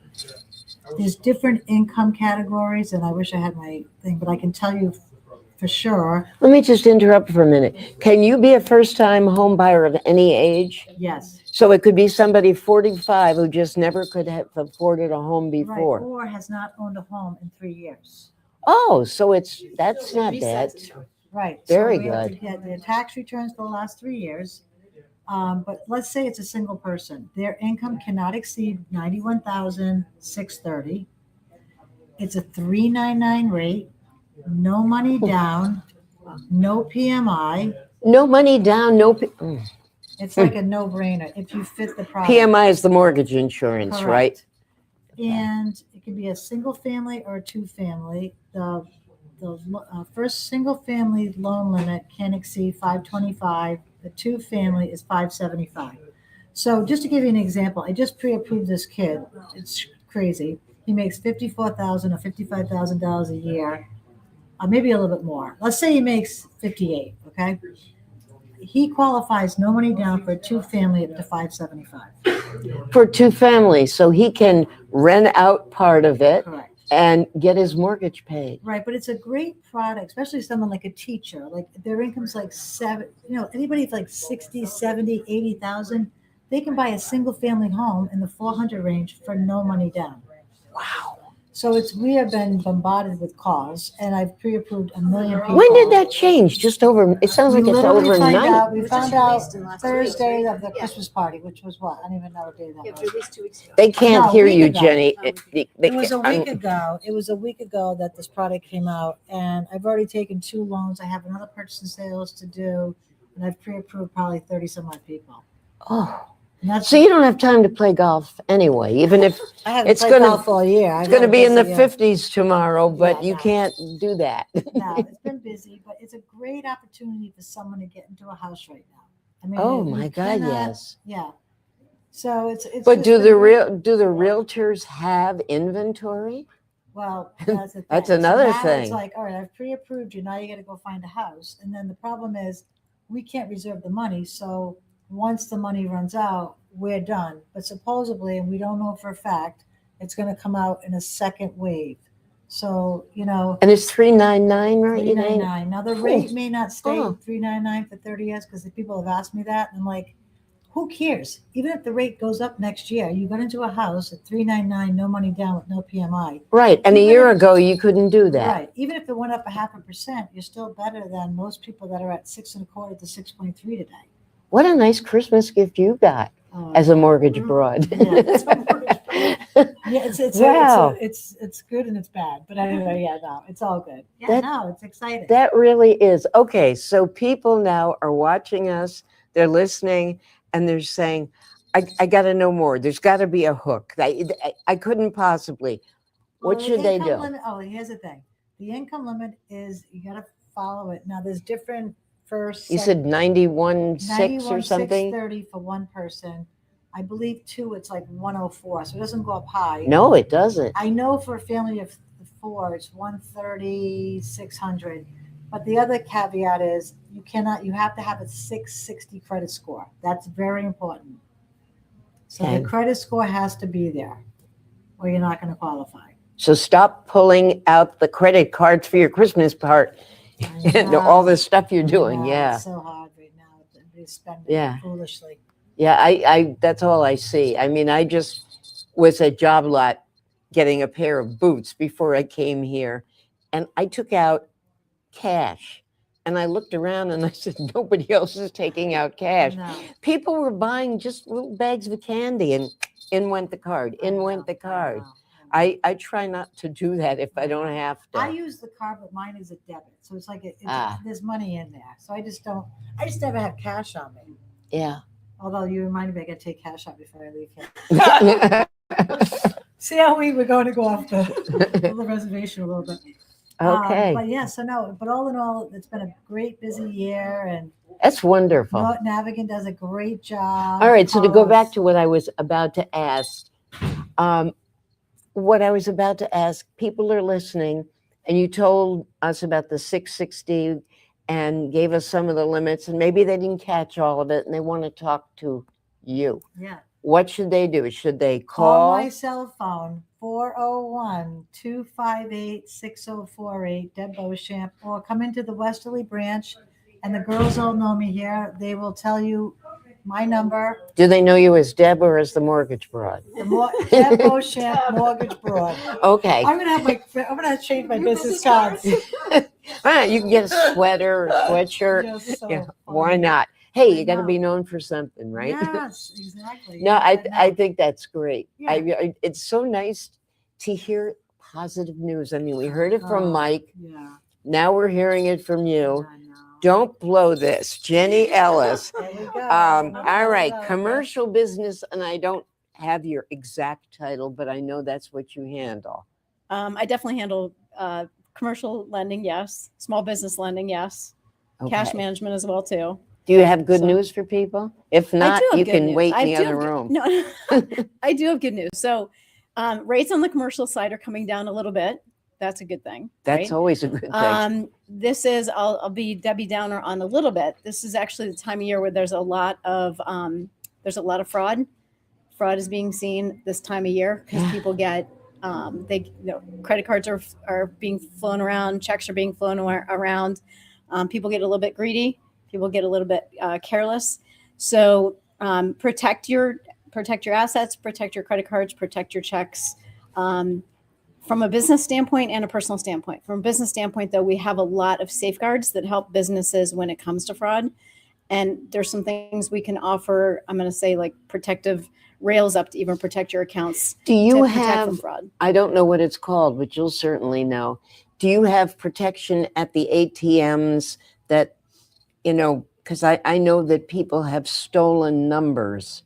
There's different income categories, and I wish I had my thing, but I can tell you for sure. Let me just interrupt for a minute. Can you be a first-time home buyer of any age? Yes. So it could be somebody 45 who just never could have afforded a home Right, before. or has not owned a home in 3 years. Oh, so that's not bad. Right. Very so we have to good. get their tax returns for the last 3 years. But let's say it's a single person. Their income cannot exceed 91,630. It's a 399 rate, no money down, no PMI. No money down, It's like a no-brainer if you fit the product. PMI is the mortgage insurance, right? And it can be a single family or a two-family. The first single family loan limit can exceed 525. The two family is 575. So just to give you an example, I just pre-approved this kid. It's crazy. He makes $54,000 or $55,000 a year, maybe a little bit more. Let's say he makes 58. Okay, he qualifies no money down for a two family up to 575. For two families, so he can rent out part of it. Correct. And get his mortgage paid. Right, but it's a great product, especially someone like a teacher. Like their income's like anybody like 60, 70, 80,000, they can buy a single family home in the 400 range for no money down. Wow. So we have been bombarded with calls, and I've pre-approved 1 million people. When did that change? It sounds like it's overnight. We found out Thursday of the Christmas party, which was what? I don't even know what day that was. 2 weeks ago. They can't hear you, ago. Jenny. It was a week ago. It was a week ago that this product came out, and I've already taken 2 loans. I have another purchase and sales to do, and I've pre-approved probably 30 some odd people. Oh. So you don't have time to play golf anyway, even if I haven't played golf all year. It's going to be in the 50s tomorrow, but you can't do that. No, it's been busy, but it's a great opportunity for someone to get into a house right now. I mean, oh my God, yes. Yeah. So it's. But do the realtors have inventory? Well, that's the thing. That's another now thing. It's like, all right, I've pre-approved you. Now you got to go find a house, and then the problem is we can't reserve the money. So once the money runs out, we're done. But supposedly, and we don't know for a fact, it's going to come out in a second wave. So, And it's $399, right? $399. Now the rate may not stay $399 for 30 years because the people have asked me that. And I'm like, who cares? Even if the rate goes up next year, you got into a house at $399, no money down with no PMI. Right. And a year ago, you couldn't do that. Right. Even if it went up 0.5%, you're still better than most people that are at 6.25 to 6.3 today. What a nice Christmas gift you got as a mortgage broad. It's good and it's bad. But anyway, it's all good. It's exciting. That really is. Okay, so people now are watching us, they're listening, and they're saying, I got to know more. There's got to be a hook. I couldn't possibly. What should they do? Here's the thing. The income limit is, you got to follow it. Now, there's different first. You said 91.6 or something? 630 for one person. I believe 2, it's like 104. So it doesn't go up high. No, it doesn't. I know for a family of 4, it's 130, 600. But the other caveat is you have to have a 660 credit score. That's very important. So the credit score has to be there or you're not going to qualify. So stop pulling out the credit cards for your Christmas part and all the stuff you're doing. Yeah. It's so hard right now. Everybody's spending foolishly. Yeah, I that's all I see. I mean, I just was at Job Lot getting a pair of boots before I came here, and I took out cash. And I looked around and I said, nobody else is taking out cash. No. People were buying just little bags of candy, and in went the card. I try not to do that if I don't have to. I use the card, but mine is a debit. So it's like there's money in there. So I just never have cash on me. Yeah. Although you reminded me I got to take cash out before I leave here. See how we're going to go off the reservation a little bit. Okay. But all in all, it's been a great busy year, and that's wonderful. Navigant does a great job. All right, so to go back to what I was about to ask, people are listening, and you told us about the 660 and gave us some of the limits, and maybe they didn't catch all of it, and they want to talk to you. Yeah. What should they do? Should they Call call? my cell phone, 401-258-6048, Deb Beauchamp, or come into the Westerly branch, and the girls all know me here. They will tell you my number. Do they know you as Deb or as the mortgage broad? Deb Beauchamp, mortgage broad. Okay. I'm gonna change my business cards. All right, you can get a sweater or sweatshirt. Just so Yeah, funny. why not? Hey, I you got to know. be known for something, right? Yes, exactly. No, I think that's great. Yeah. It's so nice to hear positive news. I mean, we heard it from Mike. Yeah. Now we're hearing it from you. I know. Don't blow this, Jenny Ellis. There we go. All right, commercial business, and I don't have your exact title, but I know that's what you handle. I definitely handle commercial lending, yes. Small business lending, yes. Cash Okay. management as well too. Do you have good So- news for people? If I not, do have you good can news. wait in I the do other have room. No, I do have good news. So rates on the commercial side are coming down a little bit. That's a good thing. That's right? always a good thing. This is I'll be Debbie Downer on a little bit. This is actually the time of year where there's a lot of fraud. Fraud is being seen this time of year because people get credit cards are being flown around, checks are being flown around. People get a little bit greedy. People get a little bit careless. So protect your assets, protect your credit cards, protect your checks. From a business standpoint and a personal standpoint. From a business standpoint, though, we have a lot of safeguards that help businesses when it comes to fraud. And there's some things we can offer, I'm going to say like protective rails up to even protect your accounts. Do you to protect have, from fraud. I don't know what it's called, but you'll certainly know. Do you have protection at the ATMs that, because I know that people have stolen numbers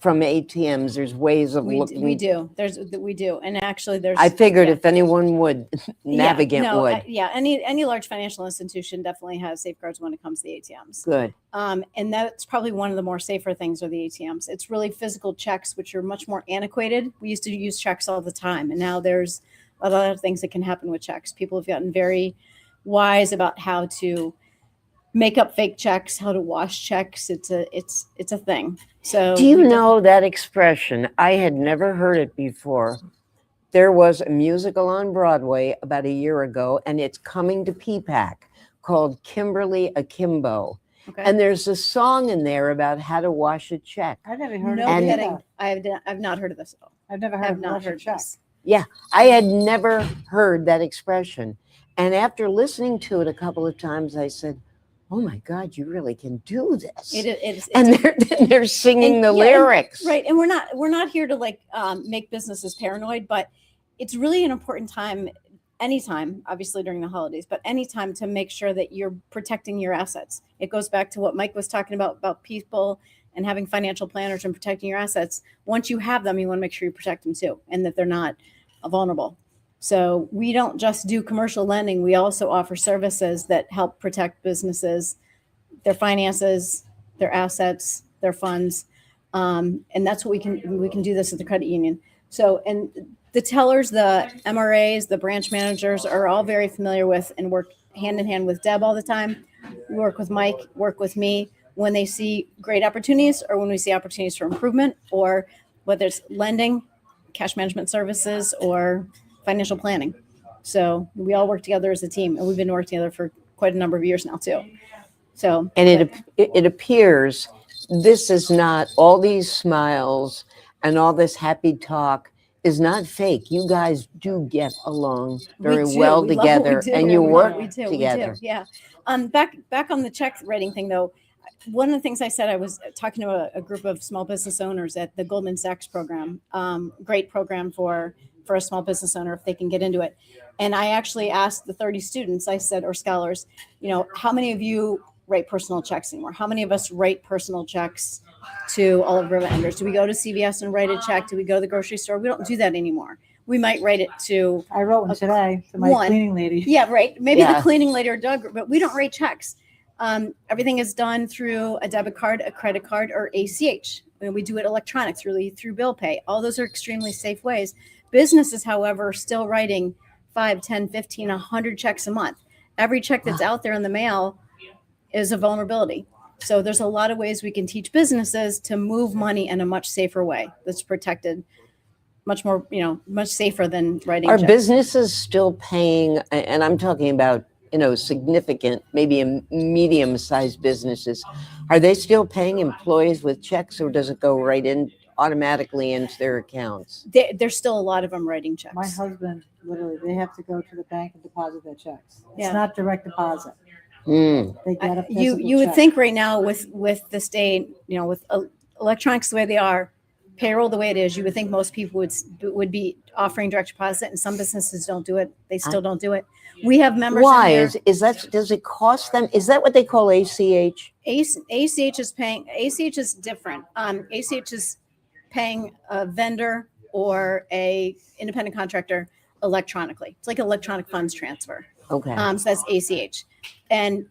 from ATMs. There's ways of looking. We do. We do. And actually there's. I figured if anyone would, Navigant would. Any large financial institution definitely has safeguards when it comes to the ATMs. Good. And that's probably one of the more safer things are the ATMs. It's really physical checks, which are much more antiquated. We used to use checks all the time. And now there's a lot of things that can happen with checks. People have gotten very wise about how to make up fake checks, how to wash checks. It's a thing. So do you know that expression? I had never heard it before. There was a musical on Broadway about a year ago, and it's coming to PPAC called Kimberly Akimbo. Okay. And there's a song in there about how to wash a check. I've never heard No of it. kidding. I've not heard of this at all. I've never I heard have of not wash a heard check. this. Yeah, I had never heard that expression. And after listening to it a couple of times, I said, oh my God, you really can do this. And they're singing the lyrics. Right. And we're not here to make businesses paranoid, but it's really an important time, anytime, obviously during the holidays, but anytime to make sure that you're protecting your assets. It goes back to what Mike was talking about people and having financial planners and protecting your assets. Once you have them, you want to make sure you protect them too, and that they're not vulnerable. So we don't just do commercial lending. We also offer services that help protect businesses, their finances, their assets, their funds. And that's what we can do this at the credit union. So, and the tellers, the MRAs, the branch managers are all very familiar with and work hand in hand with Deb all the time. We work with Mike, work with me when they see great opportunities or when we see opportunities for improvement, or whether it's lending, cash management services, or financial planning. So we all work together as a team, and we've been working together for quite a number of years now too. So, and it appears this is not, all these smiles and all this happy talk is not fake. You guys do get along very well together, and you work together. Yeah. Back on the check writing thing though, one of the things I said, I was talking to a group of small business owners at the Goldman Sachs program, great program for a small business owner if they can get into it. And I actually asked the 30 students, I said, or scholars, how many of you write personal checks anymore? How many of us write personal checks to all of our vendors? Do we go to CVS and write a check? Do we go to the grocery store? We don't do that anymore. We might write it to. I wrote one today to my cleaning lady. Yeah, right. Maybe the cleaning lady or Doug, but we don't write checks. Everything is done through a debit card, a credit card, or ACH. We do it electronic through bill pay. All those are extremely safe ways. Businesses, however, are still writing 5, 10, 15, 100 checks a month. Every check that's out there in the mail is a vulnerability. So there's a lot of ways we can teach businesses to move money in a much safer way that's protected, much more, much safer than writing Are checks. businesses still paying, and I'm talking about, significant, maybe medium-sized businesses, are they still paying employees with checks, or does it go right in automatically into their accounts? There's still a lot of them writing checks. My husband, literally, they have to go to the bank and deposit their checks. It's Yeah. not direct deposit. Mm. They get a you physical would check. think right now with the state, with electronics the way they are, payroll the way it is, you would think most people would be offering direct deposit, and some businesses don't do it. They still don't do it. We have members. Why in there. is that? Does it cost them? Is that what they call ACH? ACH is paying. ACH is different. ACH is paying a vendor or a independent contractor electronically. It's like electronic funds transfer. Okay. So that's ACH, and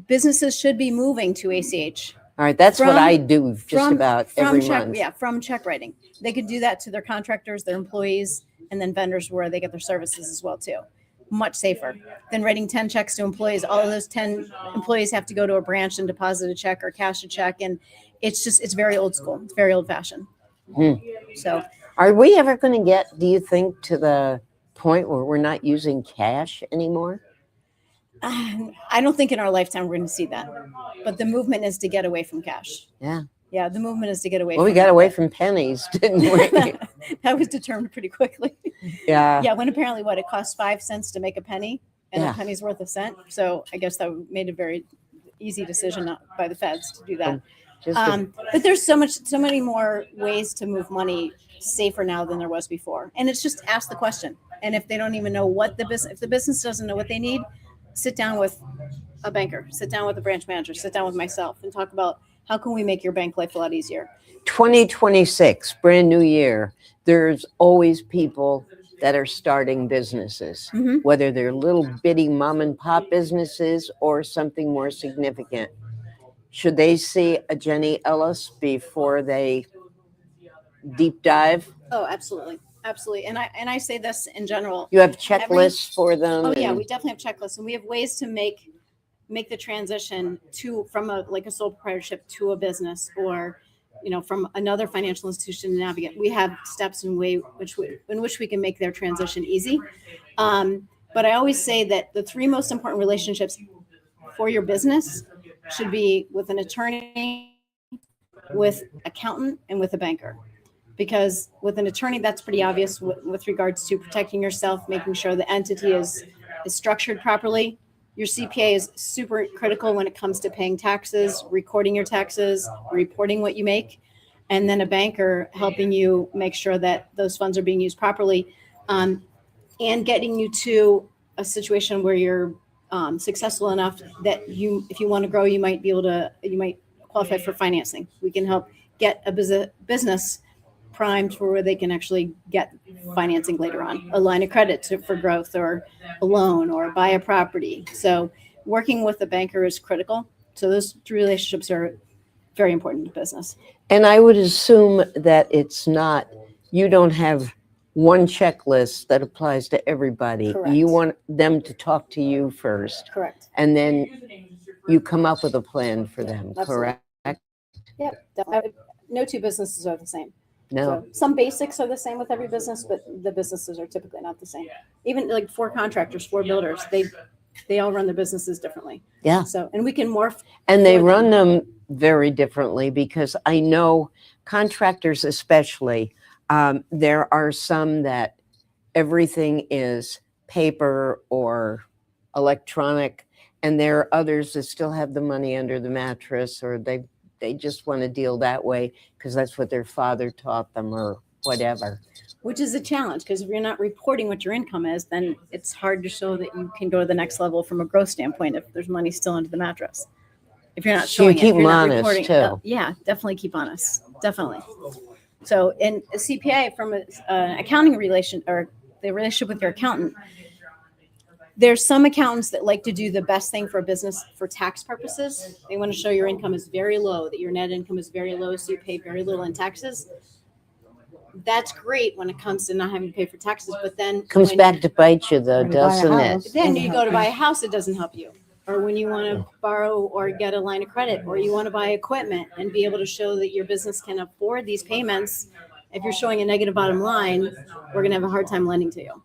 businesses should be moving to ACH. All right, that's what I do just about every check, month. Yeah, from check writing. They could do that to their contractors, their employees, and then vendors where they get their services as well too. Much safer than writing 10 checks to employees. All of those 10 employees have to go to a branch and deposit a check or cash a check, and it's very old school. It's very old fashioned. So, are we ever going to get, do you think, to the point where we're not using cash anymore? I don't think in our lifetime we're going to see that, but the movement is to get away from cash. Yeah. Yeah, the movement is to get away. Well, we got away from pennies, didn't we? That was determined pretty quickly. Yeah. Yeah, when apparently it costs 5 cents to make a penny, and Yeah. a penny's worth a cent. So I guess that made a very easy decision by the feds to do that. But there's so many more ways to move money safer now than there was before. And it's just ask the question. And if they don't even know if the business doesn't know what they need, sit down with a banker, sit down with a branch manager, sit down with myself, and talk about how can we make your bank life a lot easier. 2026, brand new year. There's always people that are starting businesses, whether they're little bitty mom and pop businesses or something more significant. Should they see a Jenny Ellis before they deep dive? Oh, absolutely. Absolutely. And I say this in general. You have checklists for them? Oh yeah, and- we definitely have checklists, and we have ways to make the transition from a sole proprietorship to a business, or from another financial institution to Navigant. We have steps in which we can make their transition easy. But I always say that the 3 most important relationships for your business should be with an attorney, with accountant, and with a banker. Because with an attorney, that's pretty obvious with regards to protecting yourself, making sure the entity is structured properly. Your CPA is super critical when it comes to paying taxes, recording your taxes, reporting what you make, and then a banker helping you make sure that those funds are being used properly, and getting you to a situation where you're successful enough that if you want to grow, you might qualify for financing. We can help get a business primed for where they can actually get financing later on, a line of credit for growth, or a loan, or buy a property. So working with a banker is critical. So those 3 relationships are very important to business. And I would assume that you don't have one checklist that applies to everybody. Correct. You want them to talk to you first. Correct. And then you come up with a plan for them, Absolutely. correct? Yep. No 2 businesses are the same. No. So some basics are the same with every business, but the businesses are typically not the same. Even like 4 contractors, 4 builders, they all run their businesses differently. Yeah. So, and we can morph. And they for run them very differently, because I know contractors especially, there are some that everything is paper or electronic, and there are others that still have the money under the mattress, or they just want to deal that way because that's what their father taught them, or whatever. Which is a challenge, because if you're not reporting what your income is, then it's hard to show that you can go to the next level from a growth standpoint if there's money still under the mattress. If you're not So you showing it, if keep you're them not honest, reporting, too. yeah, definitely keep honest, definitely. So in a CPA, from an accounting relation, or the relationship with your accountant, there's some accountants that like to do the best thing for a business for tax purposes. They want to show your income is very low, that your net income is very low, so you pay very little in taxes. That's great when it comes to not having to pay for taxes, but then Comes when back to bite you, though, When you buy a doesn't house, it? then doesn't you help go to buy a house, it doesn't help you. or when you want to borrow or get a line of credit, or you want to buy equipment and be able to show that your business can afford these payments. If you're showing a negative bottom line, we're going to have a hard time lending to you.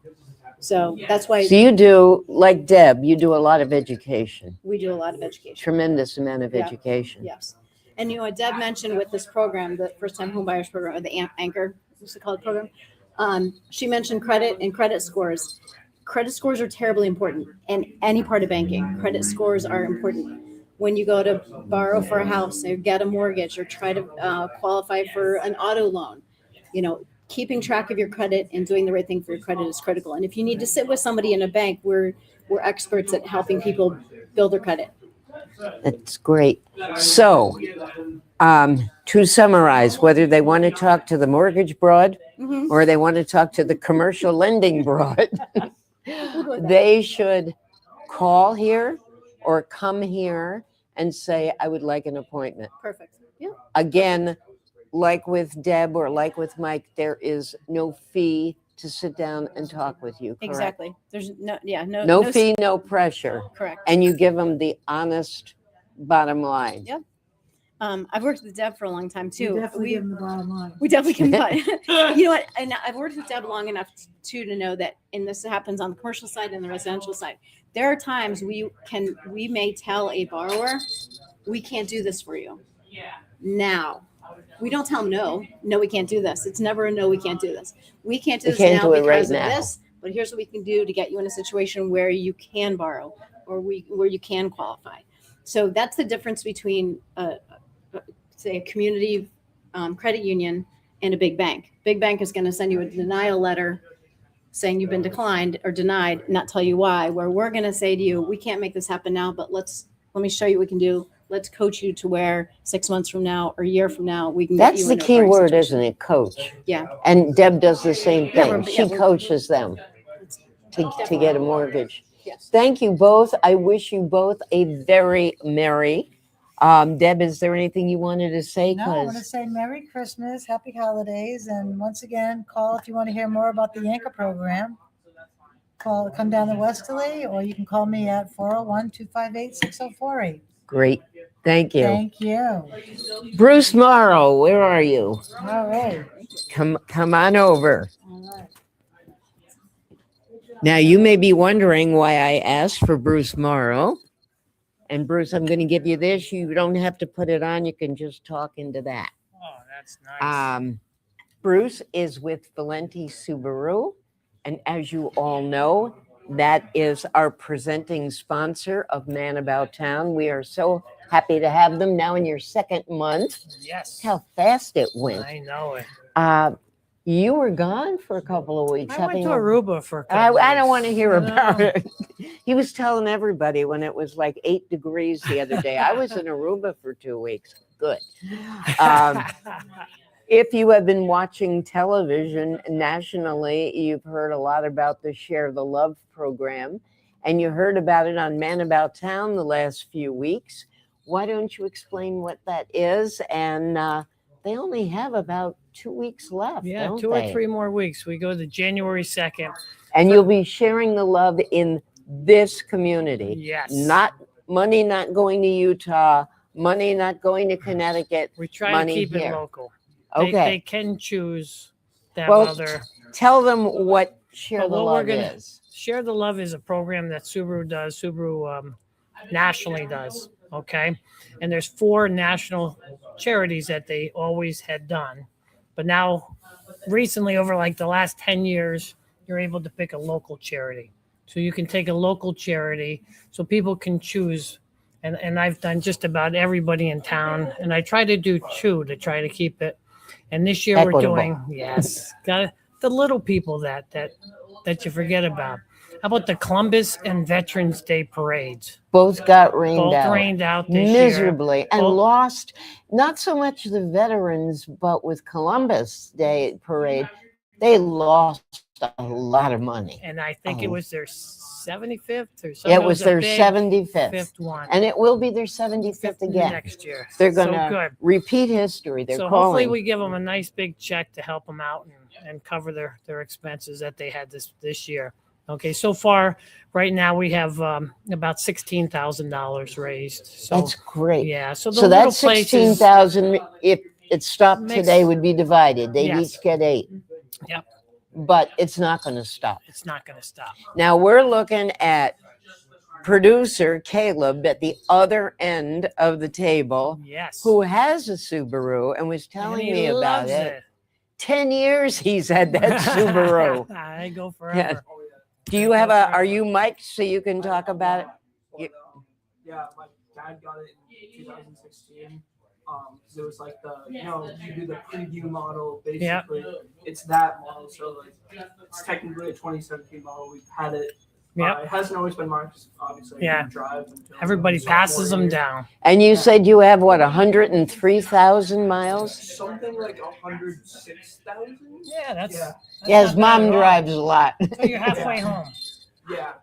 So that's why. So you do, like Deb, you do a lot of education. We do a lot of education. Tremendous amount of education. Yes. And you know what Deb mentioned with this program, the first time home buyers program, or the Anchor, what's it called, program? She mentioned credit and credit scores. Credit scores are terribly important in any part of banking. Credit scores are important. When you go to borrow for a house or get a mortgage or try to qualify for an auto loan, you know, keeping track of your credit and doing the right thing for your credit is critical. And if you need to sit with somebody in a bank, we're experts at helping people build their credit. That's great. So, to summarize, whether they want to talk to the mortgage broad or they want to talk to the commercial lending broad, they should call here or come here and say, I would like an appointment. Perfect. Yeah. Again, like with Deb or like with Mike, there is no fee to sit down and talk with you. Correct? Exactly. There's no fee, no pressure. Correct. And you give them the honest bottom line. Yep. I've worked with Deb for a long time too. We definitely give them the bottom line. We definitely can buy. You know what? And I've worked with Deb long enough to know that, and this happens on the commercial side and the residential side. There are times we may tell a borrower, we can't do this for you. Yeah. Now, we don't tell them no, we can't do this. It's never a no, we can't do this. We can't do this now because of this. But here's what we can do to get you in a situation where you can borrow or where you can qualify. So that's the difference between say a community credit union and a big bank. Big bank is going to send you a denial letter saying you've been declined or denied, not tell you why, where we're going to say to you, we can't make this happen now, but let me show you what we can do. Let's coach you to where 6 months from now or a year from now, we can get you That's the key word, isn't it? Coach. Yeah. And Deb does the same thing. Yeah, She coaches them to get a mortgage. Yes. Thank you both. I wish you both a very merry. Deb, is there anything you wanted to say? No, I want to say Merry Christmas, Happy Holidays, and once again, call if you want to hear more about the Anchor program. Come down to Westerly, or you can call me at 401-258-6048. Great. Thank you. Thank you. Bruce Morrow, where are you? All right. Come on over. All right. Now, you may be wondering why I asked for Bruce Morrow. And Bruce, I'm going to give you this. You don't have to put it on. You can just talk into that. Oh, that's nice. Bruce is with Valenti Subaru. And as you all know, that is our presenting sponsor of Man About Town. We are so happy to have them now in your second month. Yes. How fast it went. I know it. You were gone for a couple of weeks. I went to Aruba for a couple I don't weeks. want to hear about it. He was telling everybody when it was like 8 degrees the other day. I was in Aruba for 2 weeks. Good. If you have been watching television nationally, you've heard a lot about the Share the Love program, and you heard about it on Man About Town the last few weeks. Why don't you explain what that is? And they only have about 2 weeks left. Yeah, don't 2 they? or 3 more weeks. We go to January 2nd. And you'll be sharing the love in this community. Yes. Not money not going to Utah, money not going to Connecticut. We try money to keep here. it local. Okay. They can choose that Well, other. tell them what Share But the what we're Love gonna- is. Share the Love is a program that Subaru does. Subaru nationally does. Okay. And there's 4 national charities that they always had done. But now, recently, over like the last 10 years, you're able to pick a local charity. So you can take a local charity so people can choose. And I've done just about everybody in town. And I try to do 2 to try to keep it. And this year Equitable. we're doing, yes, got the little people that you forget about. How about the Columbus and Veterans Day parades? Both got rained Both out. rained out this miserably year. and Both- lost not so much the veterans, but with Columbus Day parade, they lost a lot of money. And I think it was their 75th or something. It was their 75th. 5th one. And it will be their 75th again. Next year. They're So going to good. repeat history. They're So calling. hopefully we give them a nice big check to help them out and cover their expenses that they had this year. Okay, so far, right now we have about $16,000 raised. So That's great. yeah, so the So little that places, 16,000, if it stopped Makes- today, would be divided. They'd Yes. each get 8. Yep. But it's not going to stop. It's not going to stop. Now we're looking at producer Caleb at the other end of the table, Yes. who has a Subaru and was telling he me about loves it. 10 years he's had that Subaru. I go Yeah. forever. Do you have a, are you mic'd so you can talk about it? You- Yeah, my dad got it in 2016. Because it was like you do the preview model, basically. It's that model, so like it's technically a 2017 model. We've had it. Yep. It hasn't always been mine because obviously I didn't drive until Everybody passes them years. down. And you said you have what, 103,000 miles? Something like 106,000. Yeah, that's Yes, not bad mom at all. drives a lot. So you're halfway home. Yeah.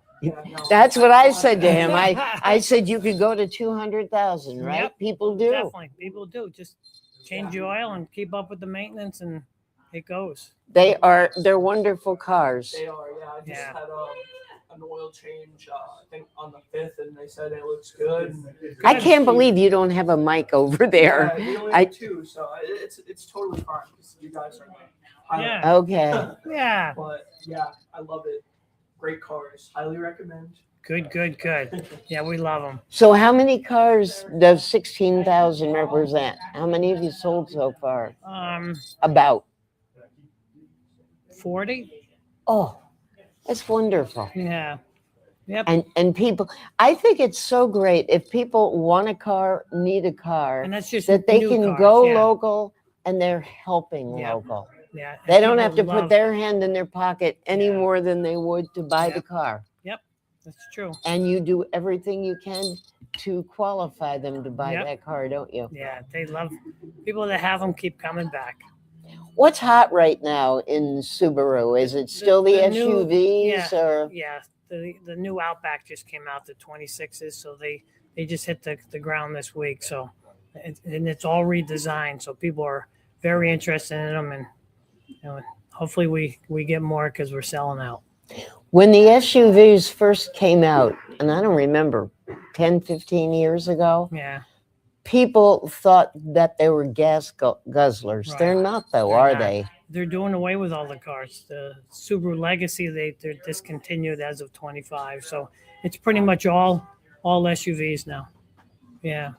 That's what I said to him. I said you could go to 200,000, right? Yep. People do. Definitely, people do. Just change the oil and keep up with the maintenance, and it goes. They're wonderful cars. They are, yeah. I just had an oil change, I think on the 5th, and they said it looks good. I can't believe you don't have a mic over there. Yeah, we only I have 2, so it's totally fine because you guys are highlight. Okay. Yeah. But yeah, I love it. Great cars. Highly recommend. Good. Yeah, we love them. So how many cars does 16,000 represent? How many have you sold so far? About 40. Oh, that's wonderful. Yeah. Yep. And people, I think it's so great if people want a car, need a car, And that's just that they new can cars, go yeah. local and they're helping Yeah. local. Yeah. They and don't people have to put love- their hand in their pocket any more than they would to buy the car. Yep, that's true. And you do everything you can to qualify them to buy Yep. that car, don't you? Yeah, they love people that have them. Keep coming back. What's hot right now in Subaru? Is it still the new- SUVs or? Yeah, the new Outback just came out, the 26s, so they just hit the ground this week. So, and it's all redesigned, so people are very interested in them, and hopefully we get more because we're selling out. When the SUVs first came out, and I don't remember, 10, 15 years ago, Yeah. people thought that they were gas guzzlers. Right. They're not, though, They're are not. they? They're doing away with all the cars. The Subaru Legacy, they're discontinued as of 25. So it's pretty much all SUVs now. Yeah.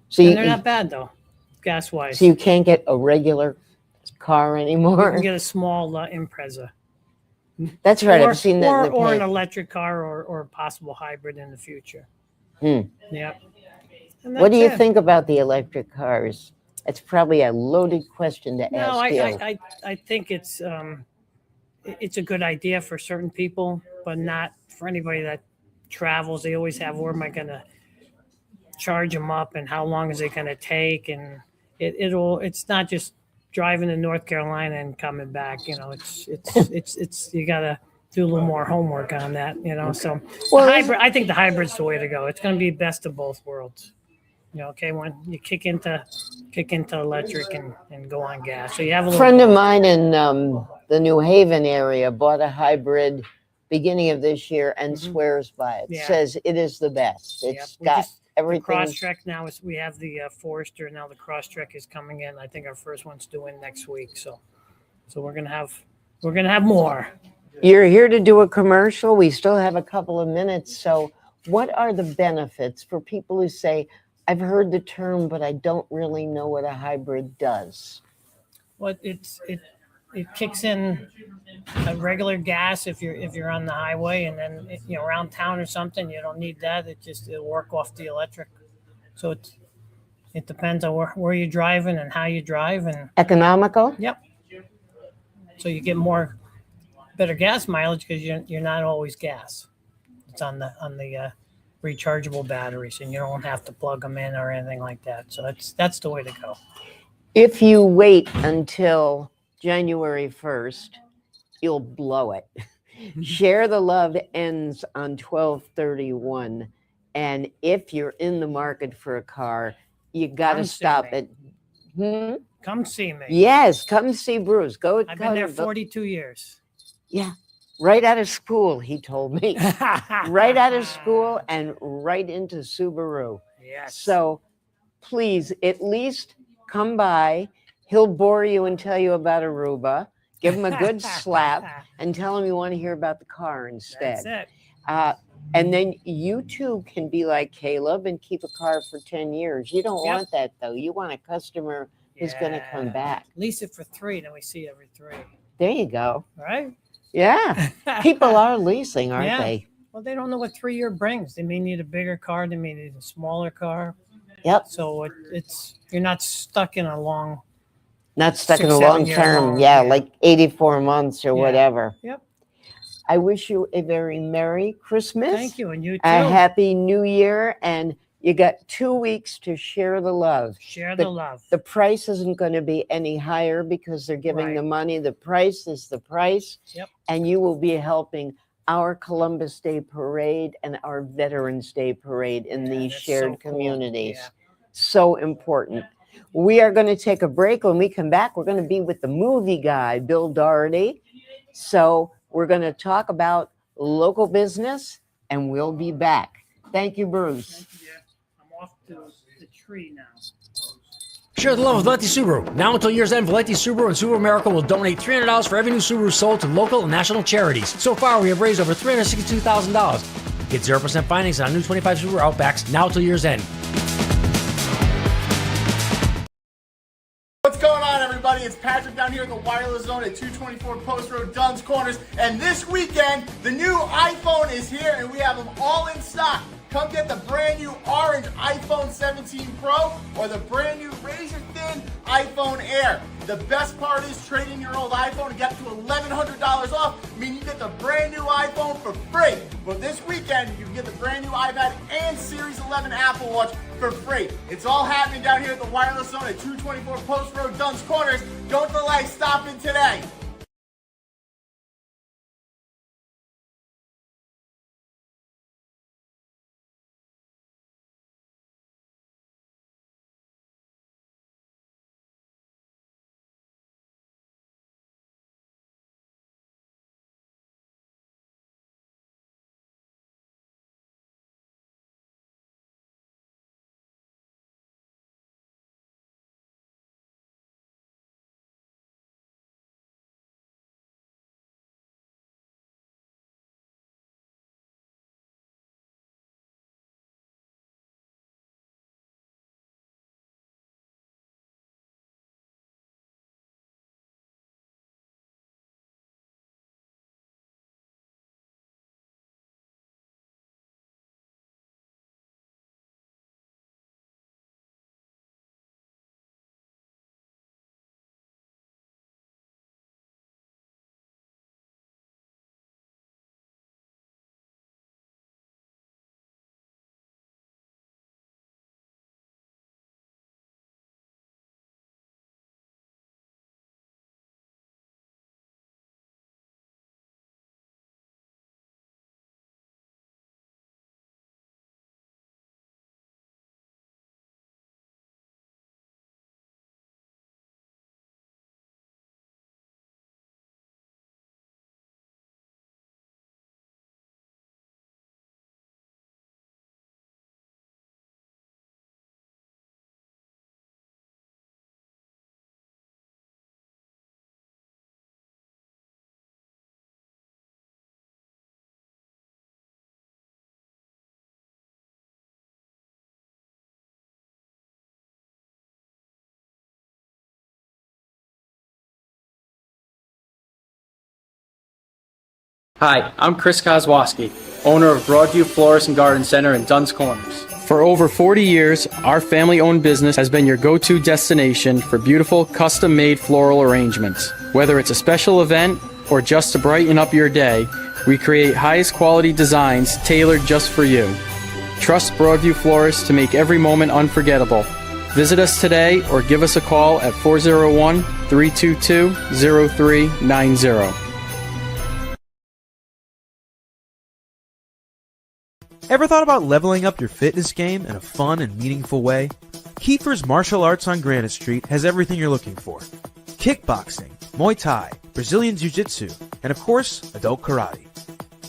So And you, they're not bad though, gas wise. so you can't get a regular car You anymore? can get a small Impreza. That's right. Or, I've seen that in the or an paper. electric car or a possible hybrid in the future. Hmm. Yep. And What do that's you it. think about the electric cars? It's probably a loaded question to No, ask you. I think it's a good idea for certain people, but not for anybody that travels. They always have, where am I going to charge them up, and how long is it going to take? And it's not just driving to North Carolina and coming back. It's you got to do a little more homework on that. So Well, the hybrid, I think the hybrid's the way to go. It's going to be best of both worlds. Okay, when you kick into electric and go on gas. So you have a A little friend of mine in the New Haven area bought a hybrid beginning of this year and swears by it. Yeah. Says it is the best. It's We got just- the everything. Crosstrek now is, we have the Forester, now the Crosstrek is coming in. I think our first one's due in next week. So we're gonna have more. You're here to do a commercial. We still have a couple of minutes. So what are the benefits for people who say, I've heard the term, but I don't really know what a hybrid does? What it kicks in a regular gas if you're on the highway, and then around town or something, you don't need that. It'll work off the electric. So it depends on where you're driving and how you drive, and Economical? yep. So you get better gas mileage because you're not always gas. It's on the rechargeable batteries, and you don't have to plug them in or anything like that. So that's the way to go. If you wait until January 1st, you'll blow it. Share the Love ends on 12/31. And if you're in the market for a car, you got to Come see stop me. it. Hmm? Come see me. Yes, come see Bruce. I've been there 42 years. Yeah. right out of school, he told me. Right out of school and right into Subaru. Yes. So please, at least come by. He'll bore you and tell you about Aruba. Give him a good slap and tell him you want to hear about the car instead. That's it. And then you too can be like Caleb and keep a car for 10 years. You don't want that though. You want a customer who's going to come back. Lease it for 3, then we see every 3. There you go. Right? Yeah. People are leasing, aren't Yeah. they? Well, they don't know what 3-year brings. They may need a bigger car. They may need a smaller car. Yep. So it's you're not stuck in a long. Not stuck in 6, a long 7-year term. loan. Yeah, like 84 months or Yeah. whatever. Yep. I wish you a very Merry Christmas. Thank you. And you too. A Happy New Year. And you got 2 weeks to share the love. Share the love. The price isn't going to be any higher because they're giving the money. The price is the price. Yep. And you will be helping our Columbus Day Parade and our Veterans Day Parade in these that's shared so cool. communities. Yeah. So important. We are going to take a break. When we come back, we're going to be with the movie guy, Bill Doherty. So we're going to talk about local business and we'll be back. Thank you, Bruce. I'm off to the tree now. Share the love with Valenti Subaru. Now until year's end, Valenti Subaru and Subaru America will donate $300 for every new Subaru sold to local and national charities. So far, we have raised over $362,000. Get 0% financing on new 25 Subaru Outbacks now until year's end. What's going on, everybody? It's Patrick down here at the Wireless Zone at 224 Post Road, Dunn's Corners. And this weekend, the new iPhone is here and we have them all in stock. Come get the brand new orange iPhone 17 Pro or the brand new razor thin iPhone Air. The best part is trading your old iPhone and get up to $1,100 off, meaning you get the brand new iPhone for free. But this weekend, you can get the brand new iPad and Series 11 Apple Watch for free. It's all happening down here at the Wireless Zone at 224 Post Road, Dunn's Corners. Don't delay, stop in today. Hi, I'm Chris Kozłowski, owner of Broadview Florist and Garden Center in Dunn's Corners. For over 40 years, our family-owned business has been your go-to destination for beautiful, custom-made floral arrangements. Whether it's a special event or just to brighten up your day, we create highest quality designs tailored just for you. Trust Broadview Florists to make every moment unforgettable. Visit us today or give us a call at 401-322-0390. Ever thought about leveling up your fitness game in a fun and meaningful way? Kiefer's Martial Arts on Granite Street has everything you're looking for. Kickboxing, Muay Thai, Brazilian Jiu-Jitsu, and of course, adult karate.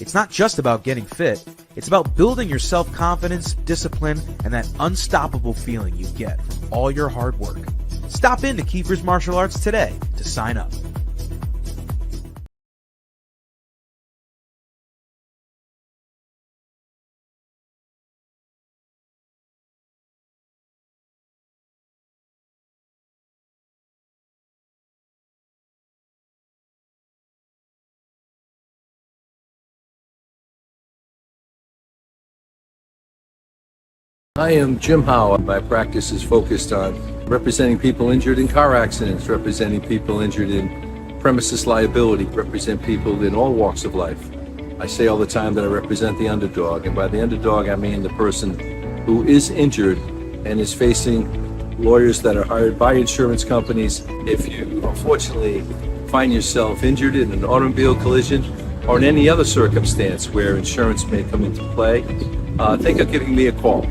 It's not just about getting fit, it's about building your self-confidence, discipline, and that unstoppable feeling you get from all your hard work. Stop into Kiefer's Martial Arts today to sign up. I am Jim Howe. My practice is focused on representing people injured in car accidents, representing people injured in premises liability, represent people in all walks of life. I say all the time that I represent the underdog, and by the underdog I mean the person who is injured and is facing lawyers that are hired by insurance companies. If you unfortunately find yourself injured in an automobile collision or in any other circumstance where insurance may come into play, think of giving me a call.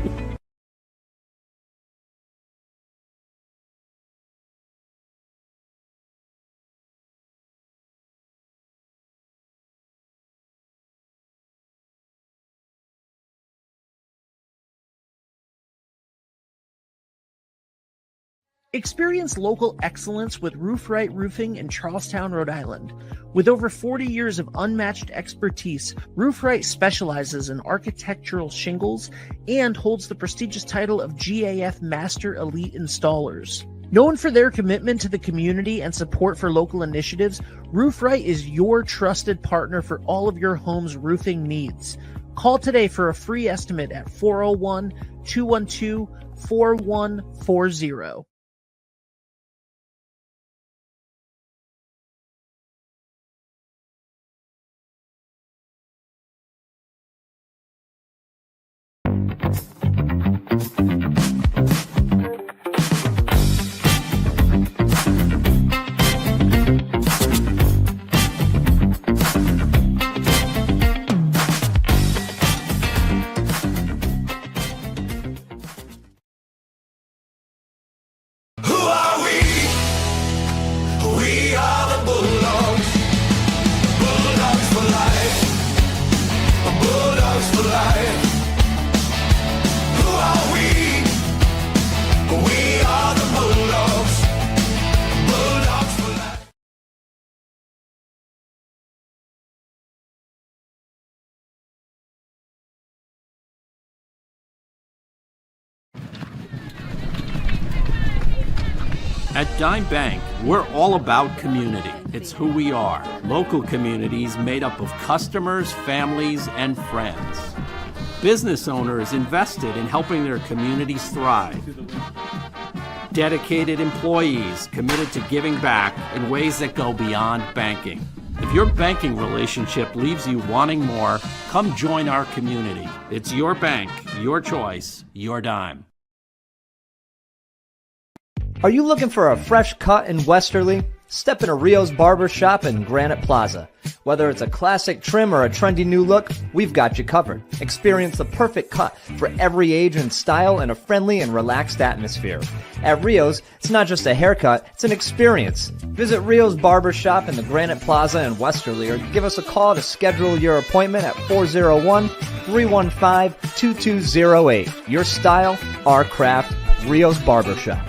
Experience local excellence with Roof Right Roofing in Charlestown, Rhode Island. With over 40 years of unmatched expertise, Roof Right specializes in architectural shingles and holds the prestigious title of GAF Master Elite Installers. Known for their commitment to the community and support for local initiatives, Roof Right is your trusted partner for all of your home's roofing needs. Call today for a free estimate at 401-212-4140. At Dime Bank, we're all about community. It's who we are. Local communities made up of customers, families, and friends. Business owners invested in helping their communities thrive. Dedicated employees committed to giving back in ways that go beyond banking. If your banking relationship leaves you wanting more, come join our community. It's your bank, your choice, your dime. Are you looking for a fresh cut in Westerly? Step into Rio's Barber Shop in Granite Plaza. Whether it's a classic trim or a trendy new look, we've got you covered. Experience the perfect cut for every age and style in a friendly and relaxed atmosphere. At Rio's, it's not just a haircut, it's an experience. Visit Rio's Barber Shop in the Granite Plaza in Westerly or give us a call to schedule your appointment at 401-315-2208. Your style, our craft, Rio's Barber Shop.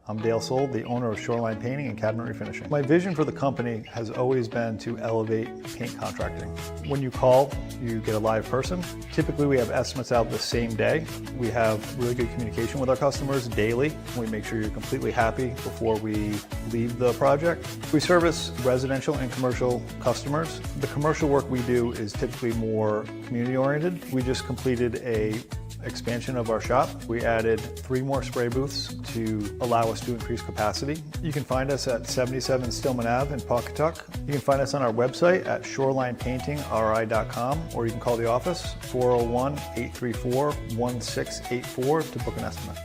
I'm Dale Sold, the owner of Shoreline Painting and Cabinet Refinishing. My vision for the company has always been to elevate paint contracting. When you call, you get a live person. Typically, we have estimates out the same day. We have really good communication with our customers daily. We make sure you're completely happy before we leave the project. We service residential and commercial customers. The commercial work we do is typically more community-oriented. We just completed a expansion of our shop. We added 3 more spray booths to allow us to increase capacity. You can find us at 77 Stillman Ave in Pawcatuck. You can find us on our website at shorelinepaintingri.com, or you can call the office 401-834-1684 to book an estimate.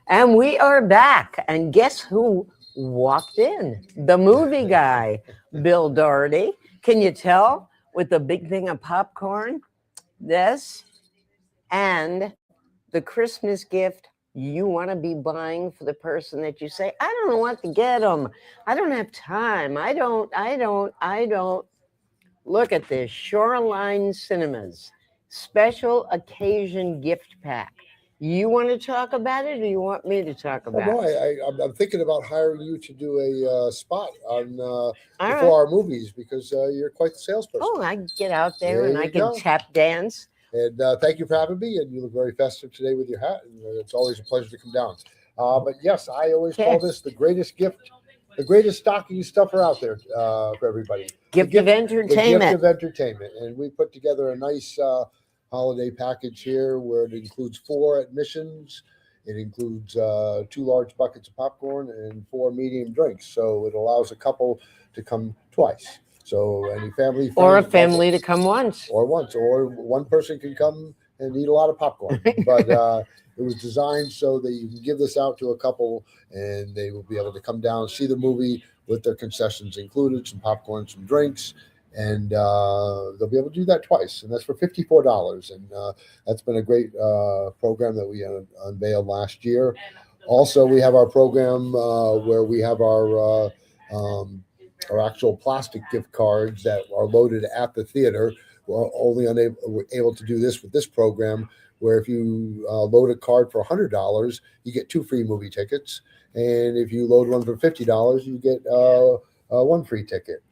And we are back. And guess who walked in? The movie guy, Bill Doherty. Can you tell with the big thing of popcorn? This and the Christmas gift You want to be buying for the person that you say, I don't know what to get them. I don't have time. I don't. Look at this. Shoreline Cinemas special occasion gift pack. You want to talk about it, or you want me to talk Oh, about no, it? I'm thinking about hiring you to do a spot on before right. our movies because you're quite the salesperson. Oh, I can get out there and There I you can go. tap dance. And thank you for having me. And you look very festive today with your hat. And it's always a pleasure to come down. But yes, I always call this the greatest gift, the greatest stocking stuffer out there for everybody. Gift of entertainment. The gift of entertainment. And we put together a nice holiday package here where it includes 4 admissions. It includes 2 large buckets of popcorn and 4 medium drinks. So it allows a couple to come twice. So any family, Or a friends, family to come once. or one person can come and eat a lot of popcorn. But it was designed so that you can give this out to a couple and they will be able to come down and see the movie with their concessions included, some popcorn, some drinks, and they'll be able to do that twice, and that's for $54. And that's been a great program that we unveiled last year. Also, we have our program where we have our actual plastic gift cards that are loaded at the theater. We're able to do this with this program, where if you load a card for $100, you get 2 free movie tickets, and if you load one for $50, you get 1 free ticket.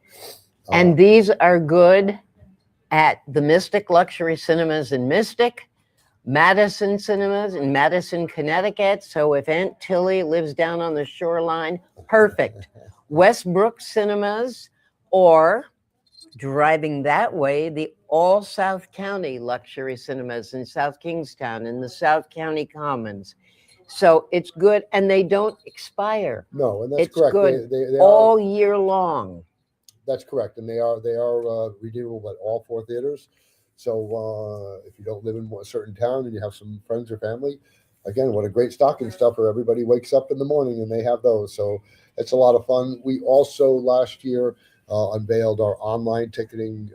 And these are good at the Mystic Luxury Cinemas in Mystic, Madison Cinemas in Madison, Connecticut. So if Aunt Tilly lives down on the shoreline, perfect. Westbrook Cinemas, or driving that way, the All South County Luxury Cinemas in South Kingstown in the South County Commons. So it's good, and they don't expire. No, and that's it's correct. Good They all year long. That's correct, and they are redeemable at all 4 theaters. So if you don't live in a certain town and you have some friends or family, again, what a great stocking stuffer! Everybody wakes up in the morning and they have those, so it's a lot of fun. We also last year unveiled our online ticketing.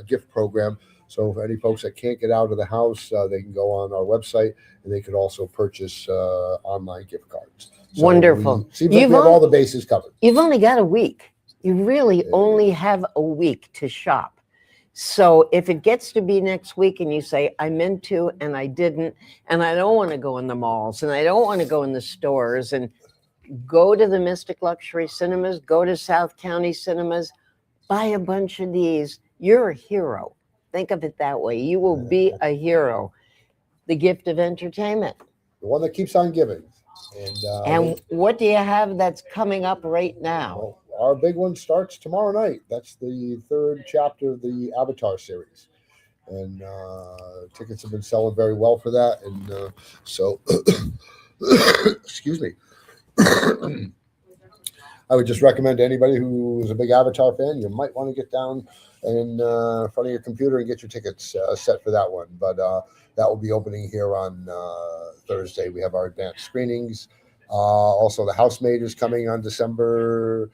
Gift program. So for any folks that can't get out of the house, they can go on our website and they could also purchase online gift cards. So Wonderful. Seems like we have all the bases covered. You've only got a week. You really only have a week to shop. So if it gets to be next week and you say, I meant to and I didn't, and I don't want to go in the malls and I don't want to go in the stores, and go to the Mystic Luxury Cinemas, go to South County Cinemas, buy a bunch of these. You're a hero. Think of it that way. You will be a hero. The gift of entertainment. The one that keeps on giving. And what do you have that's coming up right now? Well, our big one starts tomorrow night. That's the 3rd chapter of the Avatar series. And tickets have been selling very well for that. And so, excuse me. I would just recommend to anybody who is a big Avatar fan, you might want to get down in front of your computer and get your tickets set for that one. But that will be opening here on Thursday. We have our advanced screenings. Also, The Housemaid is coming on December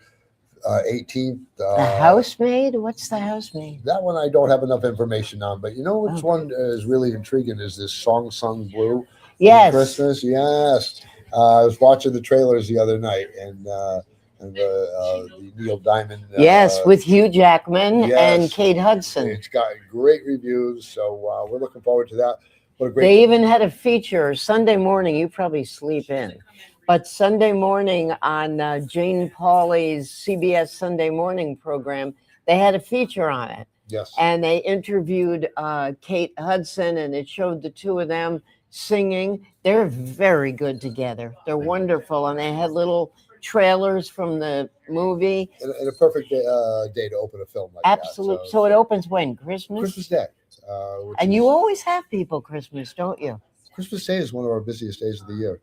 18th. The Housemaid? What's The Housemaid? That one I don't have enough information on, but you know which one is really intriguing is this Song Sung Blue. Yes. Christmas, yes. I was watching the trailers the other night, and the Neil Diamond. Yes, with Hugh Jackman yes. and Kate Hudson. It's got great reviews, so we're looking forward to that. What a great They even had a feature Sunday morning. You probably sleep in, but Sunday morning on Jane Pauley's CBS Sunday Morning program, they had a feature on it. Yes. And they interviewed Kate Hudson, and it showed the two of them singing. They're very good together. They're wonderful, and they had little trailers from the movie. And a perfect day to open a film like Absolutely. that. So it opens when? Christmas? Christmas Day. And you always have people Christmas, don't you? Christmas Day is one of our busiest days of the year.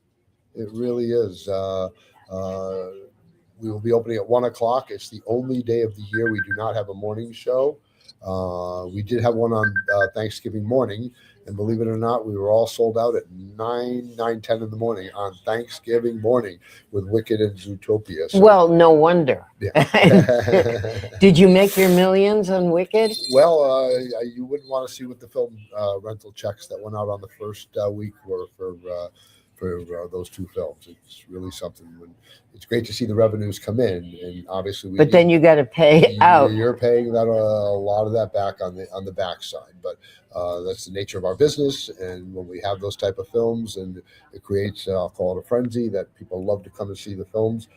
It really is. We will be opening at 1 o'clock. It's the only day of the year we do not have a morning show. We did have one on Thanksgiving morning, and believe it or not, we were all sold out at 9:10 in the morning on Thanksgiving morning with Wicked and Zootopia. So, Well, no wonder. yeah. Did you make your millions on Wicked? Well, you wouldn't want to see what the film rental checks that went out on the first week were for for those two films. It's really something. It's great to see the revenues come in, and obviously But then you got to pay out. You're paying that a lot of that back on the backside, but that's the nature of our business. And when we have those type of films, and it creates, I'll call it a frenzy that people love to come and see the films.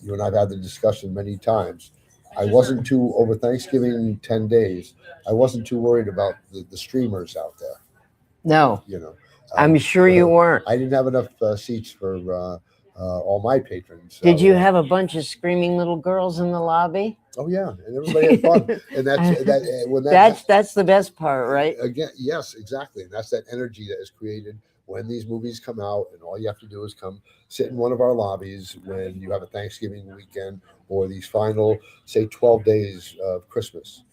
You and I've had the discussion many times. I wasn't too over Thanksgiving 10 days. I wasn't too worried about the streamers out there. No, You know, I'm sure you weren't. I didn't have enough seats for all my patrons. Did you have a bunch of screaming little girls in the lobby? Oh yeah, and everybody had fun, and that's the best part, right? Again, yes, exactly, and that's that energy that is created when these movies come out, and all you have to do is come sit in one of our lobbies when you have a Thanksgiving weekend or these final, say, 12 days of Christmas.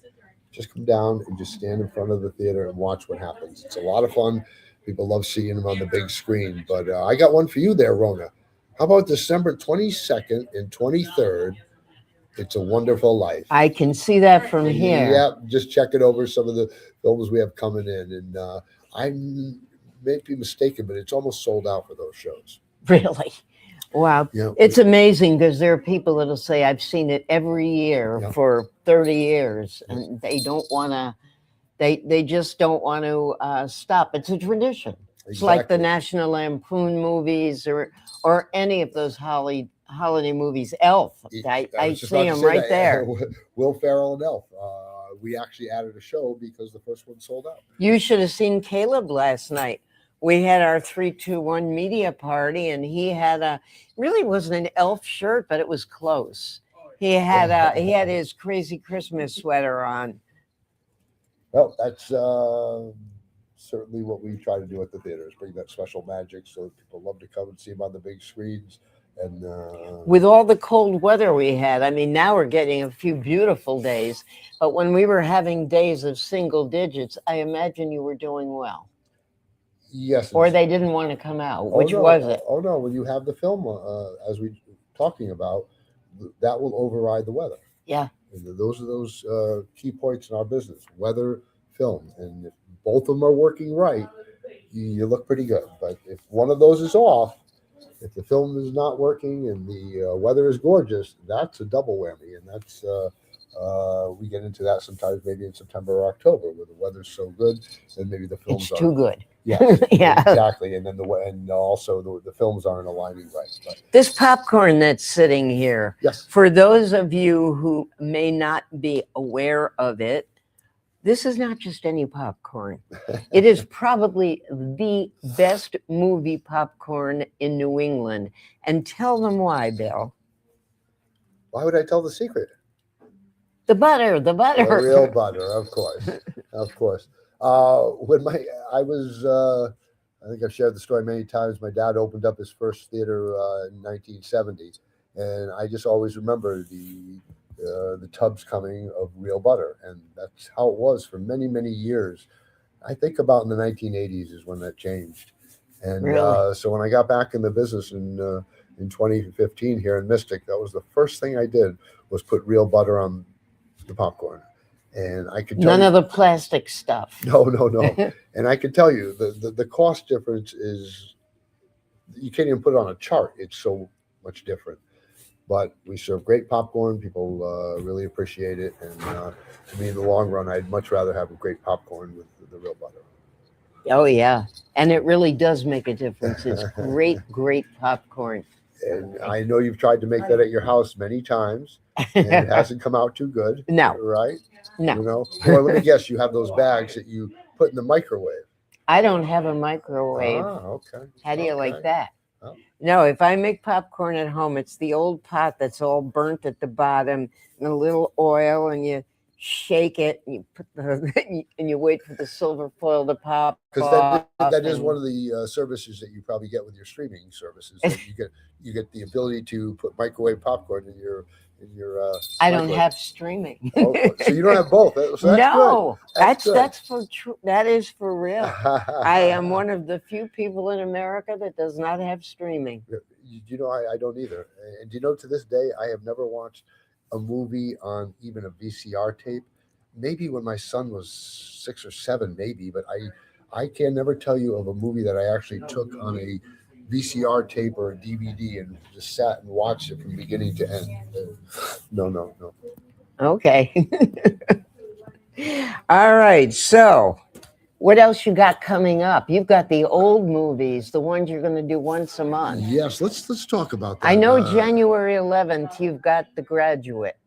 Just come down and just stand in front of the theater and watch what happens. It's a lot of fun. People love seeing them on the big screen. But I got one for you there, Rona. How about December 22nd and 23rd? It's a Wonderful Life. I can see that from here. Yep, just checking over some of the films we have coming in. And I may be mistaken, but it's almost sold out for those shows. Really? Wow. Yeah, it's amazing because there are people that'll say, I've seen it every year for 30 years, and they don't want to, they just don't want to stop. It's a tradition. It's like the National Lampoon movies or any of those holiday movies. Elf. I see them right there. Will Ferrell and Elf. We actually added a show because the first one sold out. You should have seen Caleb last night. We had our 3-2-1 media party, and he had really wasn't an elf shirt, but it was close. He had his crazy Christmas sweater on. Well, that's certainly what we try to do at the theaters, bring that special magic so that people love to come and see them on the big screens. And with all the cold weather we had, I mean, now we're getting a few beautiful days, but when we were having days of single digits, I imagine you were doing well. Yes. Or they didn't want to come out. Which was it? Oh no! When you have the film, as we talking about, that will override the weather. Yeah. And those are those key points in our business: weather, film, and if both of them are working right, you look pretty good. But if one of those is off, if the film is not working and the weather is gorgeous, that's a double whammy, and that's we get into that sometimes maybe in September or October where the weather's so good and maybe the films it's too good. Yes, yeah, exactly. And then also the films aren't aligning right. But this popcorn that's sitting here, yes, for those of you who may not be aware of it, this is not just any popcorn. It is probably the best movie popcorn in New England. And tell them why, Bill. Why would I tell the secret? The butter. The real butter, of course, of course. When I think I've shared the story many times. My dad opened up his first theater in 1970, and I just always remember the tubs coming of real butter, and that's how it was for many, many years. I think about in the 1980s is when that changed, and really? So when I got back in the business in 2015 here in Mystic, that was the first thing I did was put real butter on the popcorn. And I could tell none of the plastic stuff. No. And I can tell you the cost difference is you can't even put it on a chart. It's so much different. But we serve great popcorn. People really appreciate it. And to me, in the long run, I'd much rather have a great popcorn with the real butter. Oh yeah, and it really does make a difference. It's great popcorn. And I know you've tried to make that at your house many times, and it hasn't come out too good. No. Right? No. You know? Or let me guess, you have those bags that you put in the microwave. I don't have a microwave. Ah, okay. How do you like that? Oh. No, if I make popcorn at home, it's the old pot that's all burnt at the bottom and a little oil, and you shake it and you put and you wait for the silver foil to pop. Because that is one of the services that you probably get with your streaming services. That you get the ability to put microwave popcorn in your I don't have streaming. Oh, so you don't have both. So that's no, good. that's for true. That is for real. I am one of the few people in America that does not have streaming. You know, I don't either. And you know, to this day, I have never watched a movie on even a VCR tape. Maybe when my son was 6 or 7, maybe, but I can never tell you of a movie that I actually took on a VCR tape or a DVD and just sat and watched it from beginning to end. No. Okay. All right. So, what else you got coming up? You've got the old movies, the ones you're going to do once a month. Yes, let's talk about that. I know January 11th, you've got The Graduate.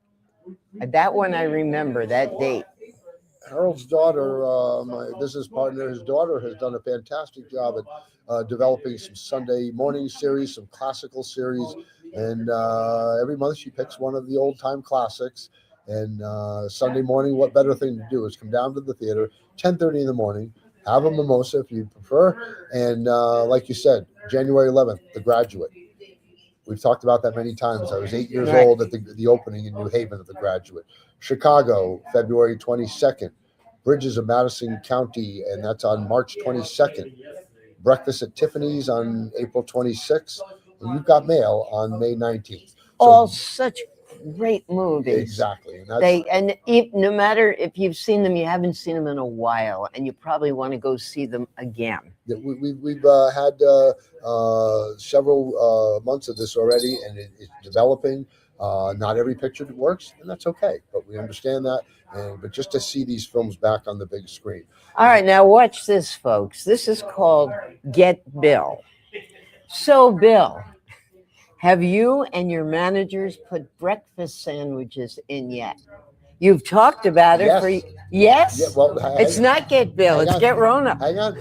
That one I remember, that date. Harold's daughter, my business partner, his daughter has done a fantastic job at developing some Sunday morning series, some classical series, and every month she picks one of the old time classics. And Sunday morning, what better thing to do is come down to the theater, 10:30 in the morning, have a mimosa if you prefer, and like you said, January 11th, The Graduate. We've talked about that many times. I was 8 years old at the opening in New Haven of The Graduate. Chicago, February 22nd. Bridges of Madison County, and that's on March 22nd. Breakfast at Tiffany's on April 26th. And You've Got Mail on May 19th. All such great movies. Exactly. And no matter if you've seen them, you haven't seen them in a while, and you probably want to go see them again. We've had several months of this already, and it's developing. Not every picture works, and that's okay. But we understand that. But just to see these films back on the big screen. All right, now watch this, folks. This is called Get Bill. So, Bill, have you and your managers put breakfast sandwiches in yet? You've talked about it for yes. Yeah, well, it's not Get Bill. It's Get Rona. Hang on.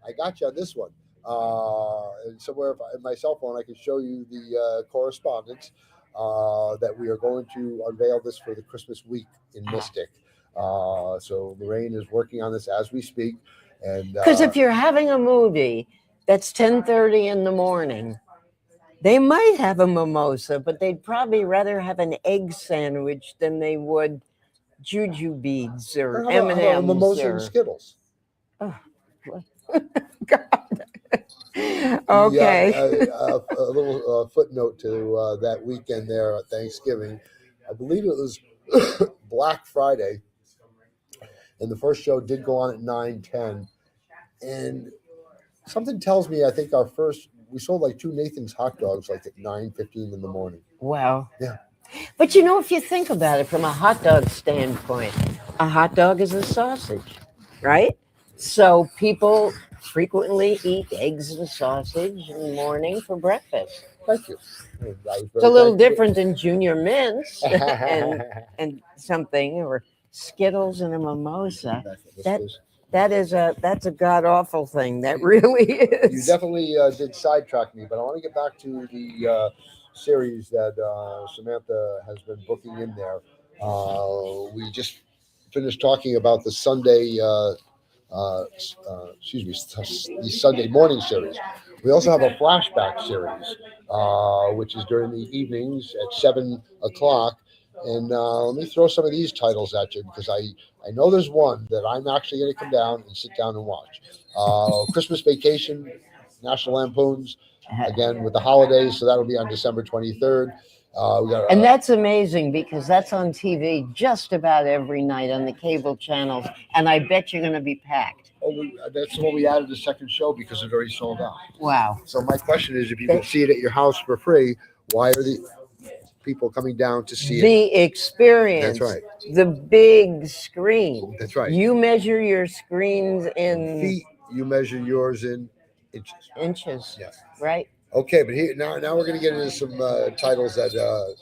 I got you on this one. And somewhere in my cell phone, I can show you the correspondence that we are going to unveil this for the Christmas week in Mystic. So Lorraine is working on this as we speak. And because if you're having a movie that's 10:30 in the morning, they might have a mimosa, but they'd probably rather have an egg sandwich than they would juju beads or M&Ms. Mimosa and Skittles. Oh, God. Okay. A little footnote to that weekend there at Thanksgiving. I believe it was Black Friday, and the first show did go on at 9:10. And something tells me I think we sold like 2 Nathan's hot dogs like at 9:15 in the morning. Wow. Yeah. But if you think about it from a hot dog standpoint, a hot dog is a sausage, right? So people frequently eat eggs and sausage in the morning for breakfast. Thank you. It's a little different than Junior Mints and something, or Skittles and a mimosa. That's a god awful thing. That really is. You definitely did sidetrack me, but I want to get back to the series that Samantha has been booking in there. We just finished talking about the Sunday, the Sunday morning series. We also have a flashback series, which is during the evenings at 7 o'clock. And let me throw some of these titles at you, because I know there's one that I'm actually going to come down and sit down and watch. Christmas Vacation, National Lampoons, again with the holidays, so that'll be on December 23rd. And that's amazing, because that's on TV just about every night on the cable channels, and I bet you're going to be packed. That's when we added the second show because it already sold out. Wow. So my question is, if you can see it at your house for free, why are the people coming down to see the experience? That's right. The big screen. That's right. You measure your screens in feet. You measure yours in inches. Inches. Yes. Right. Okay, but now we're going to get into some titles that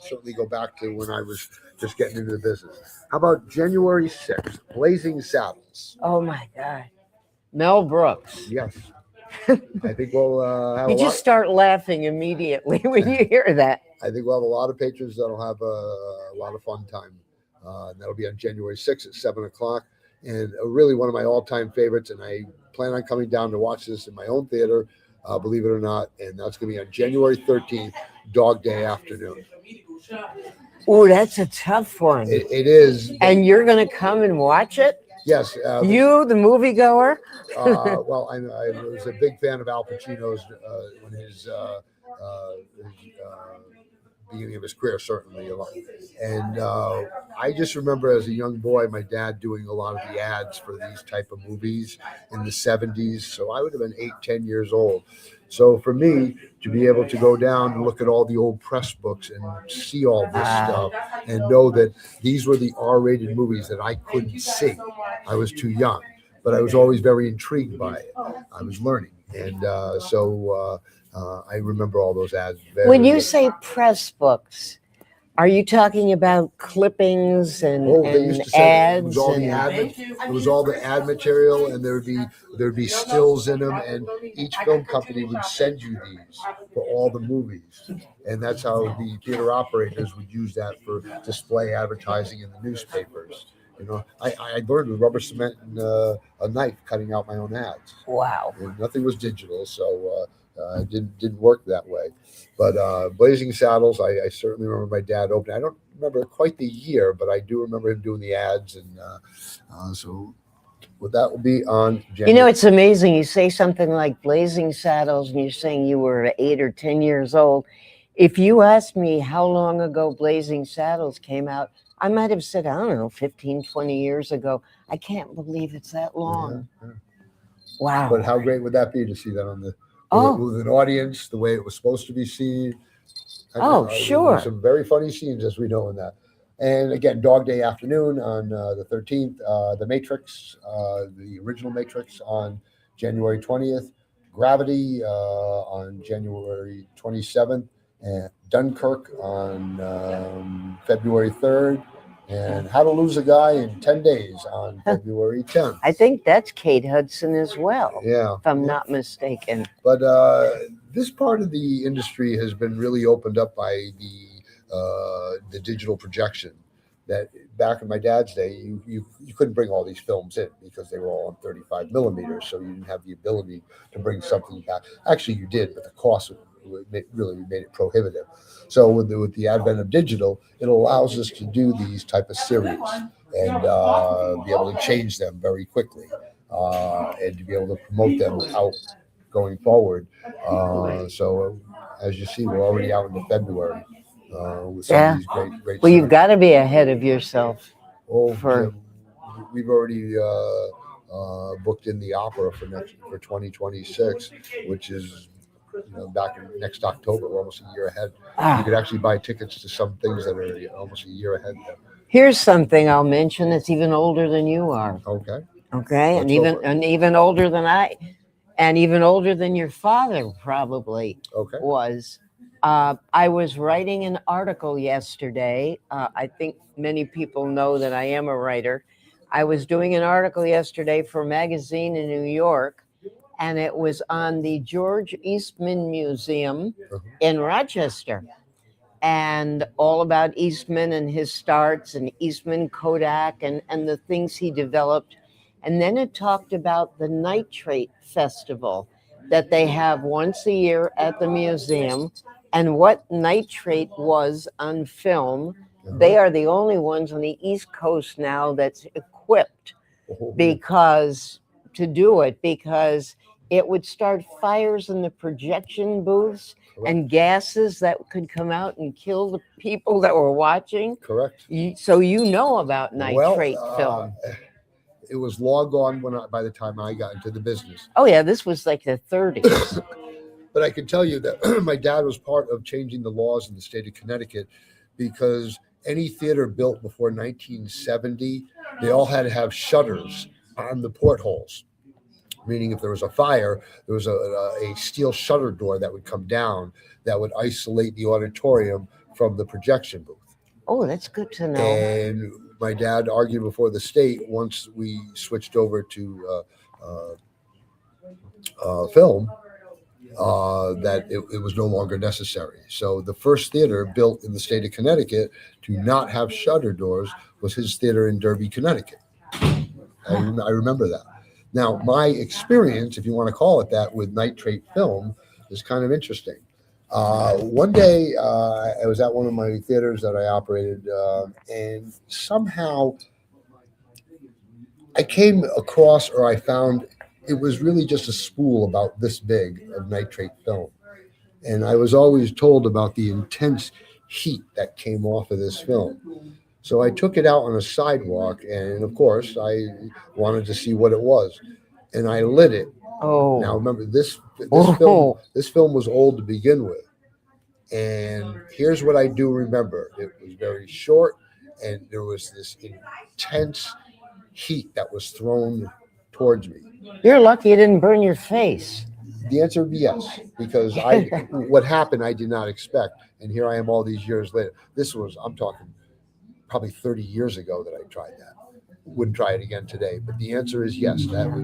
certainly go back to when I was just getting into the business. How about January 6th, Blazing Saddles? Oh my God, Mel Brooks. Yes. I think we'll have you just start laughing immediately when you hear that. I think we'll have a lot of patrons that'll have a lot of fun time. That'll be on January 6th at 7 o'clock. And really one of my all-time favorites, and I plan on coming down to watch this in my own theater, believe it or not, and that's going to be on January 13th, Dog Day afternoon. Oh, that's a tough one. It is. And you're going to come and watch it? Yes. You, the moviegoer? Well, I was a big fan of Al Pacino's when his beginning of his career, certainly. And I just remember as a young boy, my dad doing a lot of the ads for these type of movies in the 70s. So I would have been 8, 10 years old. So for me to be able to go down and look at all the old press books and see all this stuff and know that these were the R-rated movies that I couldn't see. I was too young, but I was always very intrigued by it. I was learning. And I remember all those ads. When you say press books, are you talking about clippings and, they used to ads? It was all the ad. It was all the ad material, and there'd be stills in them, and each film company would send you these for all the movies, and that's how the theater operators would use that for display advertising in the newspapers. You know, I learned with rubber cement and a knife cutting out my own ads. Wow. And nothing was digital, so it didn't work that way. But Blazing Saddles, I certainly remember my dad opening. I don't remember quite the year, but I do remember him doing the ads. And so that will be on January. You know, it's amazing. You say something like Blazing Saddles, and you're saying you were 8 or 10 years old. If you asked me how long ago Blazing Saddles came out, I might have said, I don't know, 15, 20 years ago. I can't believe it's that long. Yeah. Wow. But how great would that be to see that on with an audience, the way it was supposed to be seen? Sure. There's some very funny scenes, as we know in that. And again, Dog Day Afternoon on the 13th, The Matrix, the original Matrix on January 20th, Gravity on January 27th, and Dunkirk on February 3rd, and How to Lose a Guy in 10 Days on February 10th. I think that's Kate Hudson as well, Yeah, if I'm not mistaken. But this part of the industry has been really opened up by the digital projection. That back in my dad's day, you couldn't bring all these films in because they were all on 35 millimeters, so you didn't have the ability to bring something back. Actually, you did, but the cost really made it prohibitive. So with the advent of digital, it allows us to do these type of series and be able to change them very quickly and to be able to promote them out going forward. So as you see, we're already out into February with some of these great. Well, you've got to be ahead of yourself. We've already booked in the opera for 2026, which is back in next October. We're almost a year ahead. You could actually buy tickets to some things that are almost a year ahead. Here's something I'll mention that's even older than you are. Okay. Okay, and even older than I, and even older than your father probably was. I was writing an article yesterday. I think many people know that I am a writer. I was doing an article yesterday for a magazine in New York, and it was on the George Eastman Museum in Rochester, and all about Eastman and his starts and Eastman Kodak and the things he developed. And then it talked about the Nitrate Festival that they have once a year at the museum, and what nitrate was on film. They are the only ones on the East Coast now that's equipped because it would start fires in the projection booths and gases that could come out and kill the people that were watching. Correct. So you know about nitrate film. It was long gone by the time I got into the business. Oh yeah, this was like the 30s. But I can tell you that my dad was part of changing the laws in the state of Connecticut, because any theater built before 1970, they all had to have shutters on the portholes. Meaning if there was a fire, there was a steel shutter door that would come down that would isolate the auditorium from the projection booth. Oh, that's good to know. And my dad argued before the state once we switched over to film that it was no longer necessary. So the first theater built in the state of Connecticut to not have shutter doors was his theater in Derby, Connecticut. I remember that. Now, my experience, if you want to call it that, with nitrate film is kind of interesting. One day, I was at one of my theaters that I operated, and somehow I came across, or I found, it was really just a spool about this big of nitrate film. And I was always told about the intense heat that came off of this film. So I took it out on a sidewalk, and of course, I wanted to see what it was, and I lit it. Oh, Now remember this Oh. film was old to begin with, and here's what I do remember: it was very short, and there was this intense heat that was thrown towards me. You're lucky it didn't burn your face. The answer would be yes, because what happened I did not expect, and here I am all these years later. I'm talking probably 30 years ago that I tried that. Wouldn't try it again today, but the answer is yes. That was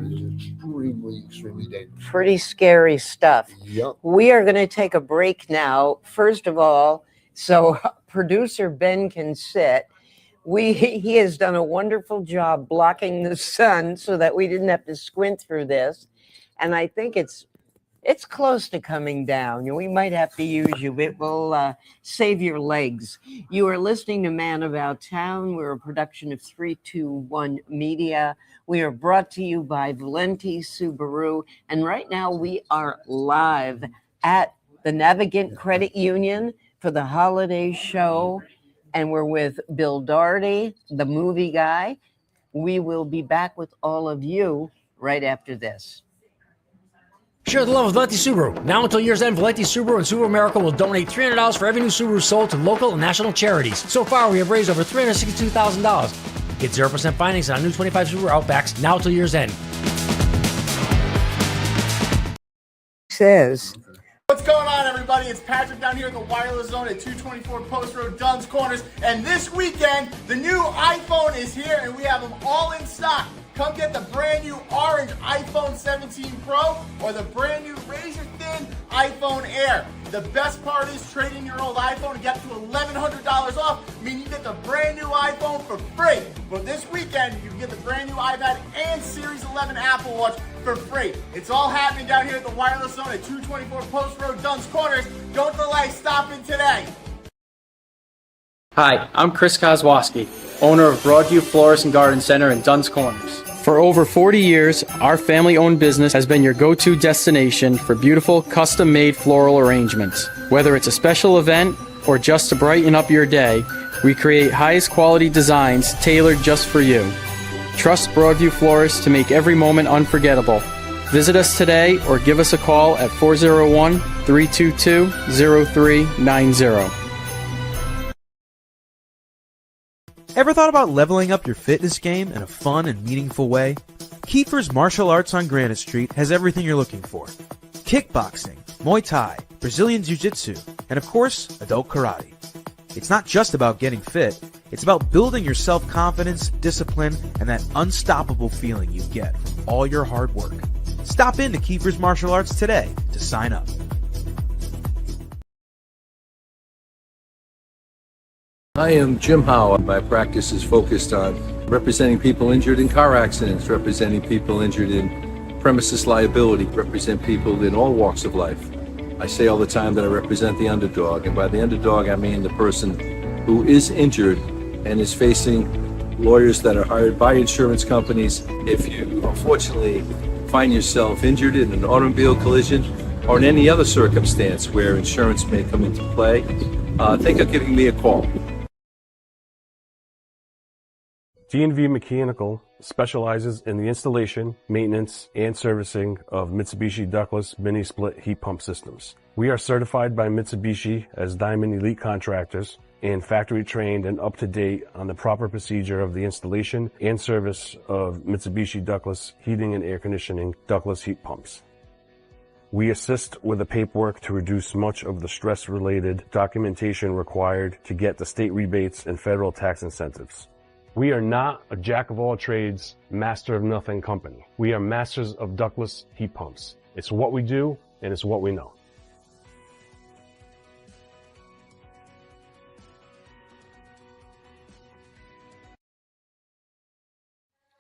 extremely dangerous. Pretty scary stuff. Yep. We are going to take a break now. First of all, so producer Ben can sit. He has done a wonderful job blocking the sun so that we didn't have to squint through this. And I think it's close to coming down. We might have to use you. It will save your legs. You are listening to Man About Town. We're a production of 321 Media. We are brought to you by Valenti Subaru. And right now we are live at the Navigant Credit Union for the holiday show. And we're with Bill Daugherty, the movie guy. We will be back with all of you right after this. Share the love with Valenti Subaru. Now until year's end, Valenti Subaru and Subaru America will donate $300 for every new Subaru sold to local and national charities. So far, we have raised over $362,000. Get 0% financing on new 25 Subaru Outbacks now until year's end. Says... What's going on, everybody? It's Patrick down here in the wireless zone at 224 Post Road, Dunn's Corners. And this weekend, the new iPhone is here, and we have them all in stock. Come get the brand new orange iPhone 17 Pro or the brand new razor thin iPhone Air. The best part is trading your old iPhone and get to $1,100 off, meaning you get the brand new iPhone for free. But this weekend, you can get the brand new iPad and Series 11 Apple Watch for free. It's all happening down here at the wireless zone at 224 Post Road, Dunn's Corners. Don't delay, stop in today. Hi, I'm Chris Kozłowski, owner of Broadview Florist and Garden Center in Dunn's Corners. For over 40 years, our family-owned business has been your go-to destination for beautiful, custom-made floral arrangements. Whether it's a special event or just to brighten up your day, we create highest quality designs tailored just for you. Trust Broadview Florists to make every moment unforgettable. Visit us today or give us a call at 401-322-0390. Ever thought about leveling up your fitness game in a fun and meaningful way? Kiefer's Martial Arts on Granite Street has everything you're looking for. Kickboxing, Muay Thai, Brazilian Jiu-Jitsu, and of course, adult karate. It's not just about getting fit, it's about building your self-confidence, discipline, and that unstoppable feeling you get from all your hard work. Stop in to Kiefer's Martial Arts today to sign up. I am Jim Howe. My practice is focused on representing people injured in car accidents, representing people injured in premises liability, represent people in all walks of life. I say all the time that I represent the underdog, and by the underdog I mean the person who is injured and is facing lawyers that are hired by insurance companies. If you unfortunately find yourself injured in an automobile collision or in any other circumstance where insurance may come into play, think of giving me a call. D&V Mechanical specializes in the installation, maintenance, and servicing of Mitsubishi ductless mini-split heat pump systems. We are certified by Mitsubishi as Diamond Elite Contractors and factory trained and up to date on the proper procedure of the installation and service of Mitsubishi ductless heating and air conditioning ductless heat pumps. We assist with the paperwork to reduce much of the stress-related documentation required to get the state rebates and federal tax incentives. We are not a jack-of-all-trades, master-of-nothing company. We are masters of ductless heat pumps. It's what we do, and it's what we know.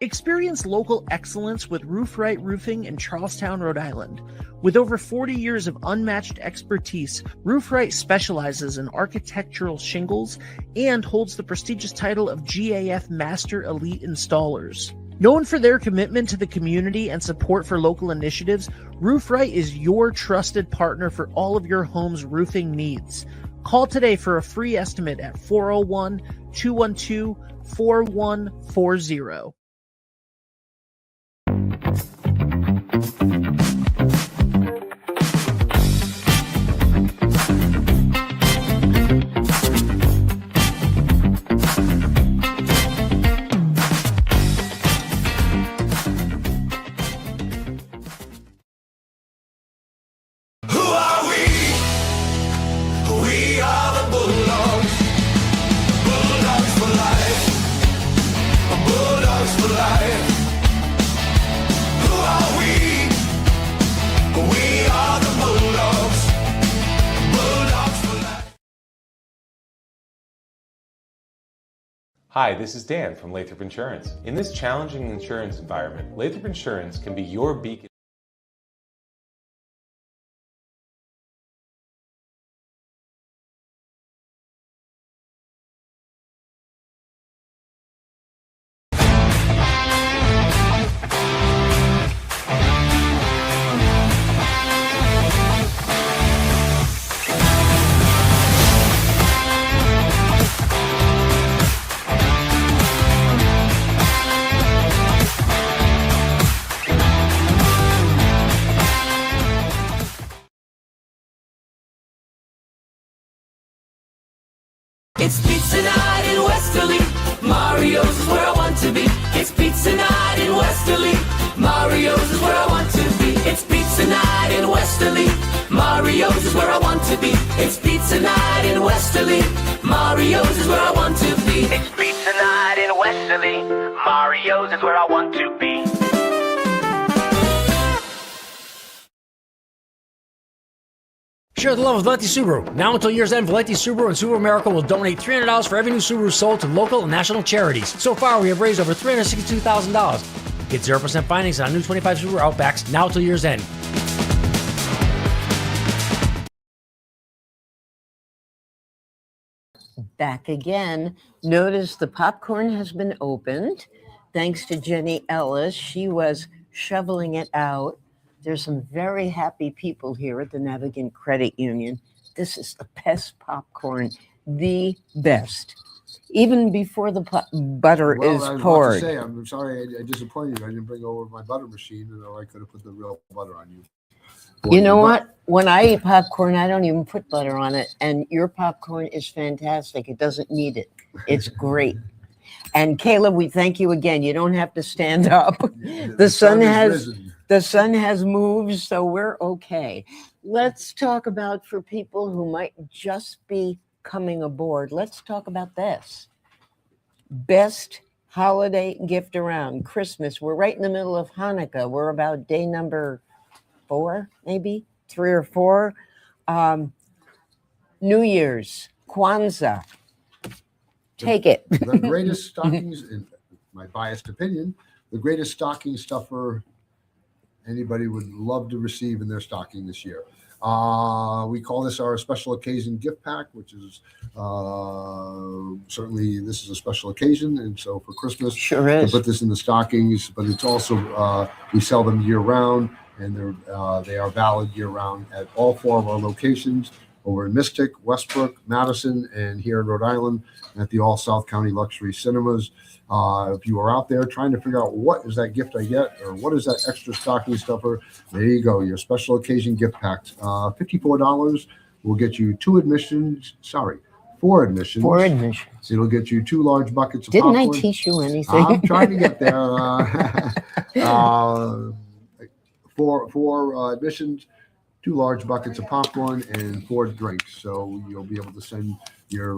Experience local excellence with Roof Right Roofing in Charlestown, Rhode Island. With over 40 years of unmatched expertise, Roof Right specializes in architectural shingles and holds the prestigious title of GAF Master Elite Installers. Known for their commitment to the community and support for local initiatives, Roof Right is your trusted partner for all of your home's roofing needs. Call today for a free estimate at 401-212-4140. Who are we? We are the Bulldogs. Bulldogs for life. Bulldogs for life. Who are we? We are the Bulldogs. Bulldogs for life. Hi, this is Dan from Lathrop Insurance. In this challenging insurance environment, Lathrop Insurance can be your beacon. It's pizza night in Westerly. Mario's is where I want to be. It's pizza night in Westerly. Mario's is where I want to be. It's pizza night in Westerly. Mario's is where I want to be. It's pizza night in Westerly. Mario's is where I want to be. It's pizza night in Westerly. Mario's is where I want to be. Share the love of Valenti Subaru. Now until year's end, Valenti Subaru and Subaru America will donate $300 for every new Subaru sold to local and national charities. So far, we have raised over $362,000. Get 0% financing on new 25 Subaru Outbacks now until year's end. Back again. Notice the popcorn has been opened. Thanks to Jenny Ellis. She was shoveling it out. There's some very happy people here at the Navigant Credit Union. This is the best popcorn, the best. Even before the butter Well, is I was poured. about to say, I'm sorry I disappointed you. I didn't bring over my butter machine, or I could have put the real butter on you. You know what? When I eat popcorn, I don't even put butter on it. And your popcorn is fantastic. It doesn't need it. It's great. And Caleb, we thank you again. You don't have to stand up. The sun has moved, so we're okay. Let's talk about, for people who might just be coming aboard, let's talk about this. Best holiday gift around. Christmas. We're right in the middle of Hanukkah. We're about day number 4, maybe 3 or 4. New Year's, Kwanzaa. Take it. The greatest stockings, in my biased opinion, the greatest stocking stuffer anybody would love to receive in their stocking this year. We call this our special occasion gift pack, which is certainly this is a special occasion, and so for Christmas, sure is. We put this in the stockings. But it's also we sell them year round, and they are valid year round at all 4 of our locations over in Mystic, Westbrook, Madison, and here in Rhode Island at the All South County Luxury Cinemas. If you are out there trying to figure out what is that gift I get or what is that extra stocking stuffer, there you go, your special occasion gift packs. $54 will get you 4 admissions. 4 admissions. It'll get you 2 large buckets of Didn't popcorn. I teach you anything? I'm trying to get there. 4 admissions, 2 large buckets of popcorn, and 4 drinks. So you'll be able to send your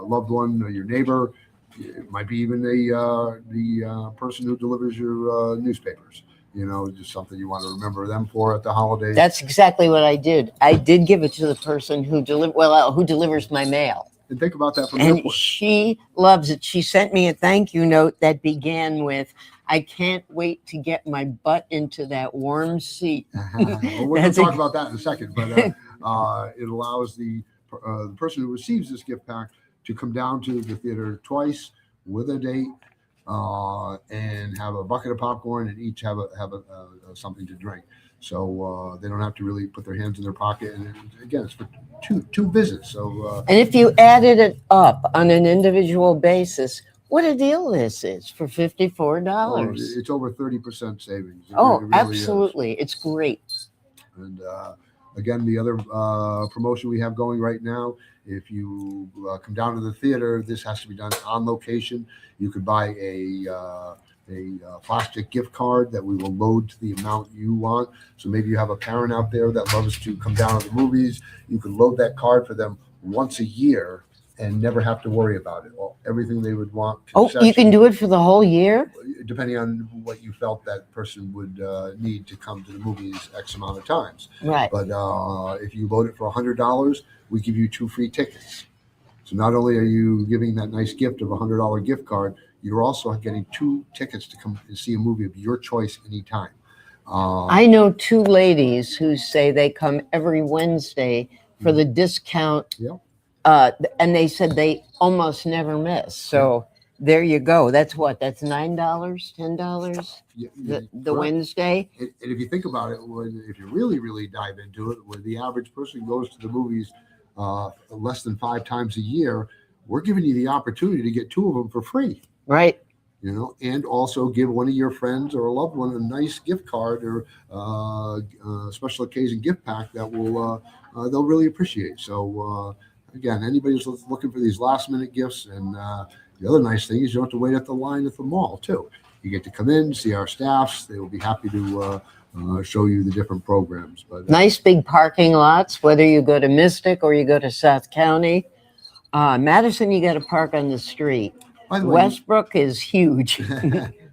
loved one or your neighbor. It might be even the person who delivers your newspapers. You know, just something you want to remember them for at the holidays. That's exactly what I did. I did give it to the person who delivers my mail. And think about that from And their point. she loves it. She sent me a thank you note that began with, "I can't wait to get my butt into that warm seat." Well, we're going to talk about that in a second, but it allows the person who receives this gift pack to come down to the theater twice with a date and have a bucket of popcorn, and each have a something to drink. So they don't have to really put their hands in their pocket. And again, it's for two visits. So And if you added it up on an individual basis, what a deal this is for $54. it's over 30% savings. It Oh, really is. absolutely. It's great. And again, the other promotion we have going right now, if you come down to the theater, this has to be done on location. You could buy a plastic gift card that we will load to the amount you want. So maybe you have a parent out there that loves to come down to the movies. You can load that card for them once a year and never have to worry about it. Well, everything they would want. Oh, you can do it for the whole year? Depending on what you felt that person would need to come to the movies X amount of times. Right. But if you load it for $100, we give you 2 free tickets. So not only are you giving that nice gift of a $100 gift card, you're also getting 2 tickets to come and see a movie of your choice anytime. I know 2 ladies who say they come every Wednesday for the discount. Yeah. And they said they almost never miss. So there you go. That's what? That's $9, $10 the Wednesday. And if you think about it, if you really dive into it, when the average person goes to the movies less than 5 times a year, we're giving you the opportunity to get 2 of them for free. Right. You know, and also give one of your friends or a loved one a nice gift card or special occasion gift pack that will they'll really appreciate. So again, anybody who's looking for these last minute gifts, and the other nice thing is you don't have to wait at the line at the mall too. You get to come in, see our staffs. They will be happy to show you the different programs. But nice big parking lots, whether you go to Mystic or you go to South County. Madison, you got to park on the street. Westbrook is huge.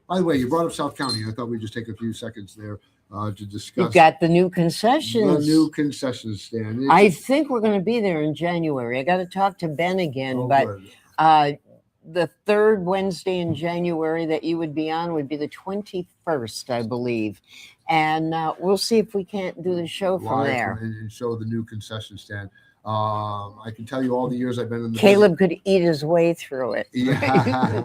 By the way, you brought up South County. I thought we'd just take a few seconds there to discuss. You've got the new concessions. The new concession stand. I think we're going to be there in January. I got to talk to Ben again, but the 3rd Wednesday in January that you would be on would be the 21st, I believe. And we'll see if we can't do the show from there. And show the new concession stand. I can tell you all the years I've been in the Caleb could eat his way through it. Yeah.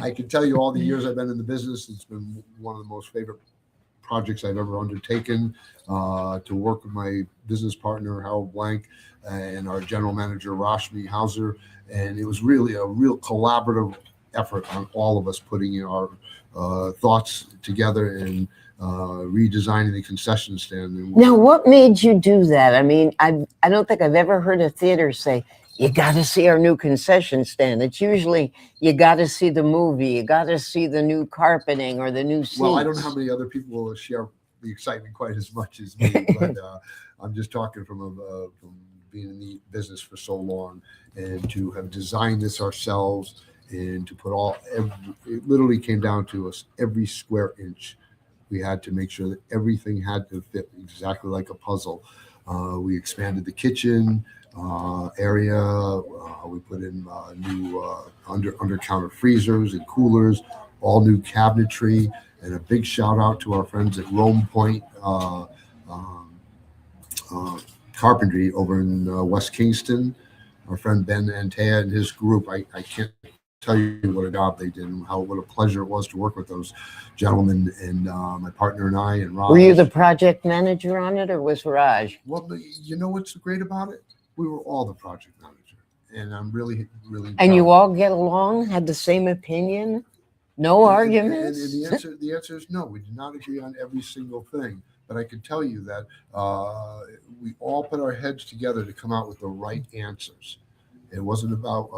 I can tell you all the years I've been in the business. It's been one of the most favorite projects I've ever undertaken, to work with my business partner, Harold Blank, and our general manager, Rashmi Hauser. And it was really a real collaborative effort on all of us putting in our thoughts together and redesigning the concession stand. Now, what made you do that? I mean, I don't think I've ever heard a theater say, you got to see our new concession stand. It's usually, you got to see the movie, you got to see the new carpeting or the new seats. Well, I don't know how many other people will share the excitement quite as much as me, but I'm just talking from being in the business for so long, and to have designed this ourselves, and to put it literally came down to us every square inch. We had to make sure that everything had to fit exactly like a puzzle. We expanded the kitchen area. We put in new under counter freezers and coolers, all new cabinetry, and a big shout out to our friends at Rome Point Carpentry over in West Kingston. Our friend Ben Antea and his group. I can't tell you what a job they did and what a pleasure it was to work with those gentlemen, and my partner and I and Raj. Were you the project manager on it, or was Raj? Well, you know what's great about it? We were all the project manager, and I'm really And you all get along, had the same opinion, no arguments? And the answer is no. We did not agree on every single thing, but I can tell you that we all put our heads together to come out with the right answers. It wasn't about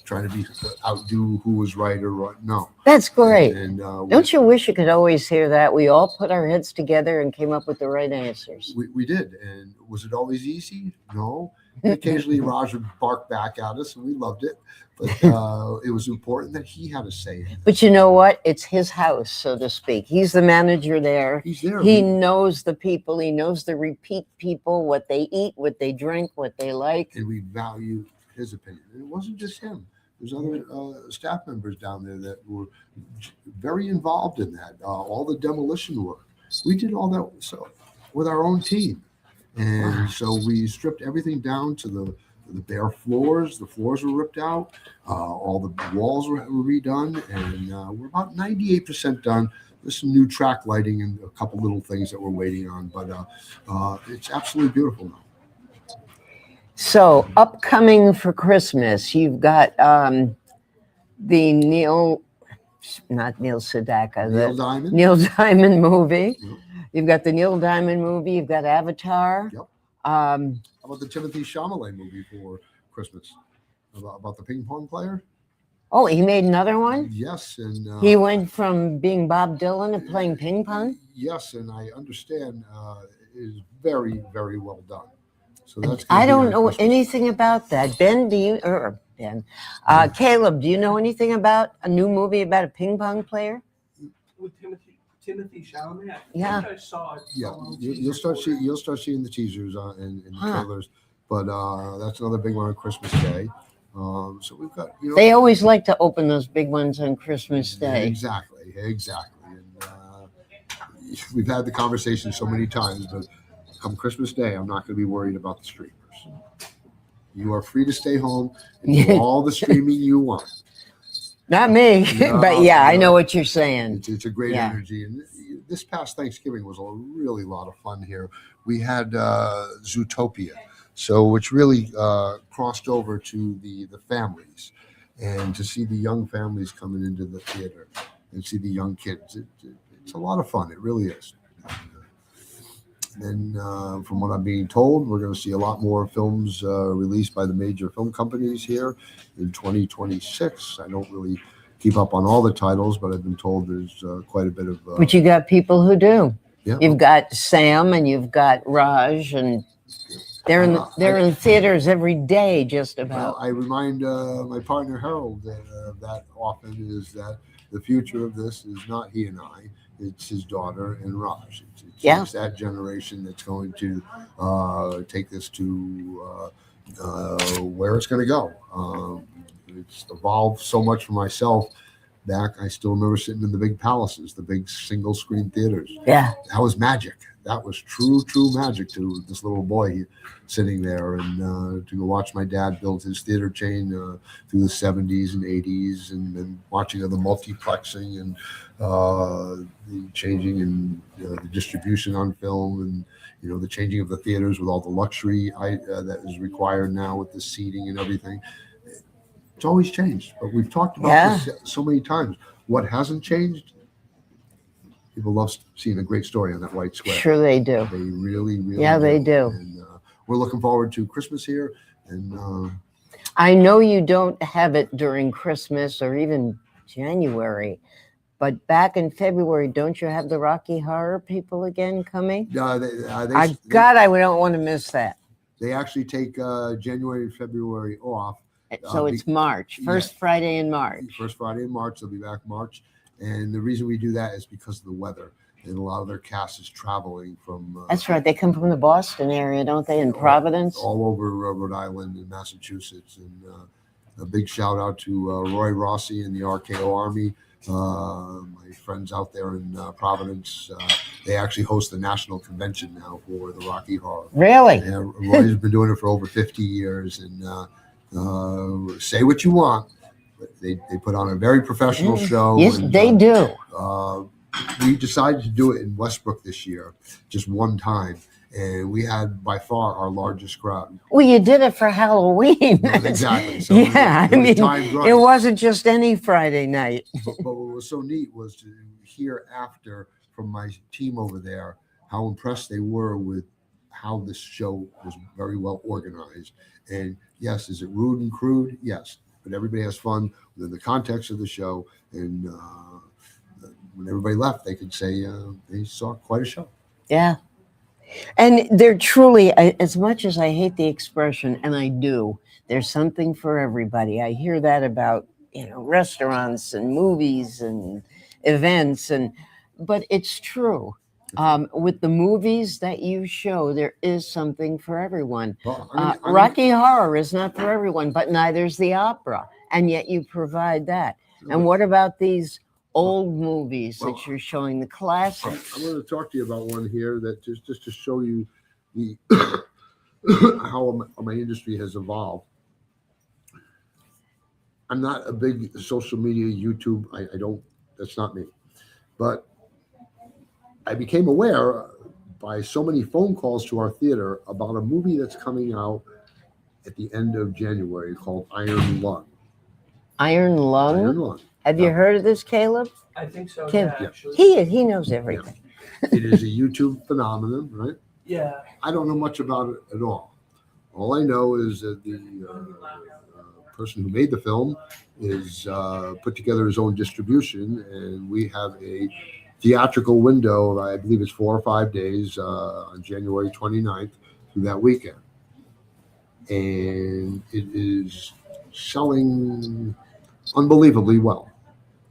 trying to outdo who was right or right. No, that's great. And don't you wish you could always hear that? We all put our heads together and came up with the right answers. We did. And was it always easy? No. Occasionally Raj would bark back at us, and we loved it. But it was important that he had a say. But you know what? It's his house, so to speak. He's the manager there. He's there. He knows the people. He knows the repeat people, what they eat, what they drink, what they like. And we value his opinion. And it wasn't just him. There's other staff members down there that were very involved in that. All the demolition work. We did all that with our own team. And so we stripped everything down to the the bare floors. The floors were ripped out. All the walls were redone, and we're about 98% done. There's some new track lighting and a couple little things that we're waiting on, but it's absolutely beautiful now. So upcoming for Christmas, you've got the not Neil Sedaka, Neil Diamond. Neil Diamond movie. Yep. You've got the Neil Diamond movie. You've got Avatar. Yep. How about the Timothy Chalamet movie for Christmas? About the ping pong player? Oh, he made another one? Yes, and he went from being Bob Dylan to playing ping pong? Yes, and I understand it is very, very well done. So that's I don't know anything about that. Ben, do you, or Ben, Caleb, do you know anything about a new movie about a ping pong player? With Timothy Chalamet. Yeah. I think I saw it. Yeah, you'll start seeing the teasers and the trailers, but that's another big one on Christmas Day. So we've got they always like to open those big ones on Christmas Day. Exactly, and we've had the conversation so many times, but come Christmas Day, I'm not going to be worried about the streamers. You are free to stay home and do all the streaming you want. Not me, but yeah, I know what you're saying. It's a great energy. And this past Thanksgiving was a really lot of fun here. We had Zootopia, so which really crossed over to the families, and to see the young families coming into the theater and see the young kids. It's a lot of fun. It really is. And then, from what I'm being told, we're going to see a lot more films released by the major film companies here in 2026. I don't really keep up on all the titles, but I've been told there's quite a bit of. But you got people who do. Yeah. You've got Sam and you've got Raj, and they're in theaters every day, just about. Well, I remind my partner Harold that often is that the future of this is not he and I. It's his daughter and Raj. It's that generation that's going to take this to where it's going to go. It's evolved so much for myself. Back, I still remember sitting in the big palaces, the big single screen theaters. Yeah, that was magic. That was true magic to this little boy sitting there, and to go watch my dad build his theater chain through the 70s and 80s, and then watching the multiplexing and the changing and the distribution on film, and the changing of the theaters with all the luxury that is required now with the seating and everything. It's always changed, but we've talked about this so many times. What hasn't changed? People love seeing a great story on that white square. Sure they do. They really do. Yeah, they do. And we're looking forward to Christmas here. And I know you don't have it during Christmas or even January, but back in February, don't you have the Rocky Horror people again coming? I don't want to miss that. They actually take January and February off. So it's March, first Friday in March. First Friday in March, they'll be back March. And the reason we do that is because of the weather. And a lot of their cast is traveling from... That's right. They come from the Boston area, don't they, in Providence? All over Rhode Island and Massachusetts. And a big shout out to Roy Rossi and the RKO Army. My friends out there in Providence, they actually host the national convention now for the Rocky Horror. Really? Yeah, Roy's been doing it for over 50 years. And say what you want, but they put on a very professional show. Yes, and, they do. We decided to do it in Westbrook this year, just one time. And we had by far our largest crowd. Well, you did it for Halloween. Exactly. So it wasn't just any Friday night. But what was so neat was to hear after from my team over there how impressed they were with how this show was very well organized. And yes, is it rude and crude? Yes. But everybody has fun within the context of the show. And when everybody left, they could say they saw quite a show. Yeah. And they're truly, as much as I hate the expression, and I do, there's something for everybody. I hear that about, restaurants and movies and events, but it's true. With the movies that you show, there is something for everyone. Well, Rocky Horror is not for everyone, but neither's the opera. And yet you provide that. And what about these old movies that you're showing, the classics? I'm going to talk to you about one here that just to show you the how my industry has evolved. I'm not a big social media YouTube. I don't. That's not me. But I became aware by so many phone calls to our theater about a movie that's coming out at the end of January called Iron Lung. Iron Lung? Iron Lung. Have you heard of this, Caleb? I think so. Kim, Yeah, actually. he knows everything. It is a YouTube phenomenon, right? Yeah. I don't know much about it at all. All I know is that the person who made the film is put together his own distribution, and we have a theatrical window. I believe it's 4 or 5 days on January 29th through that weekend. And it is selling unbelievably well.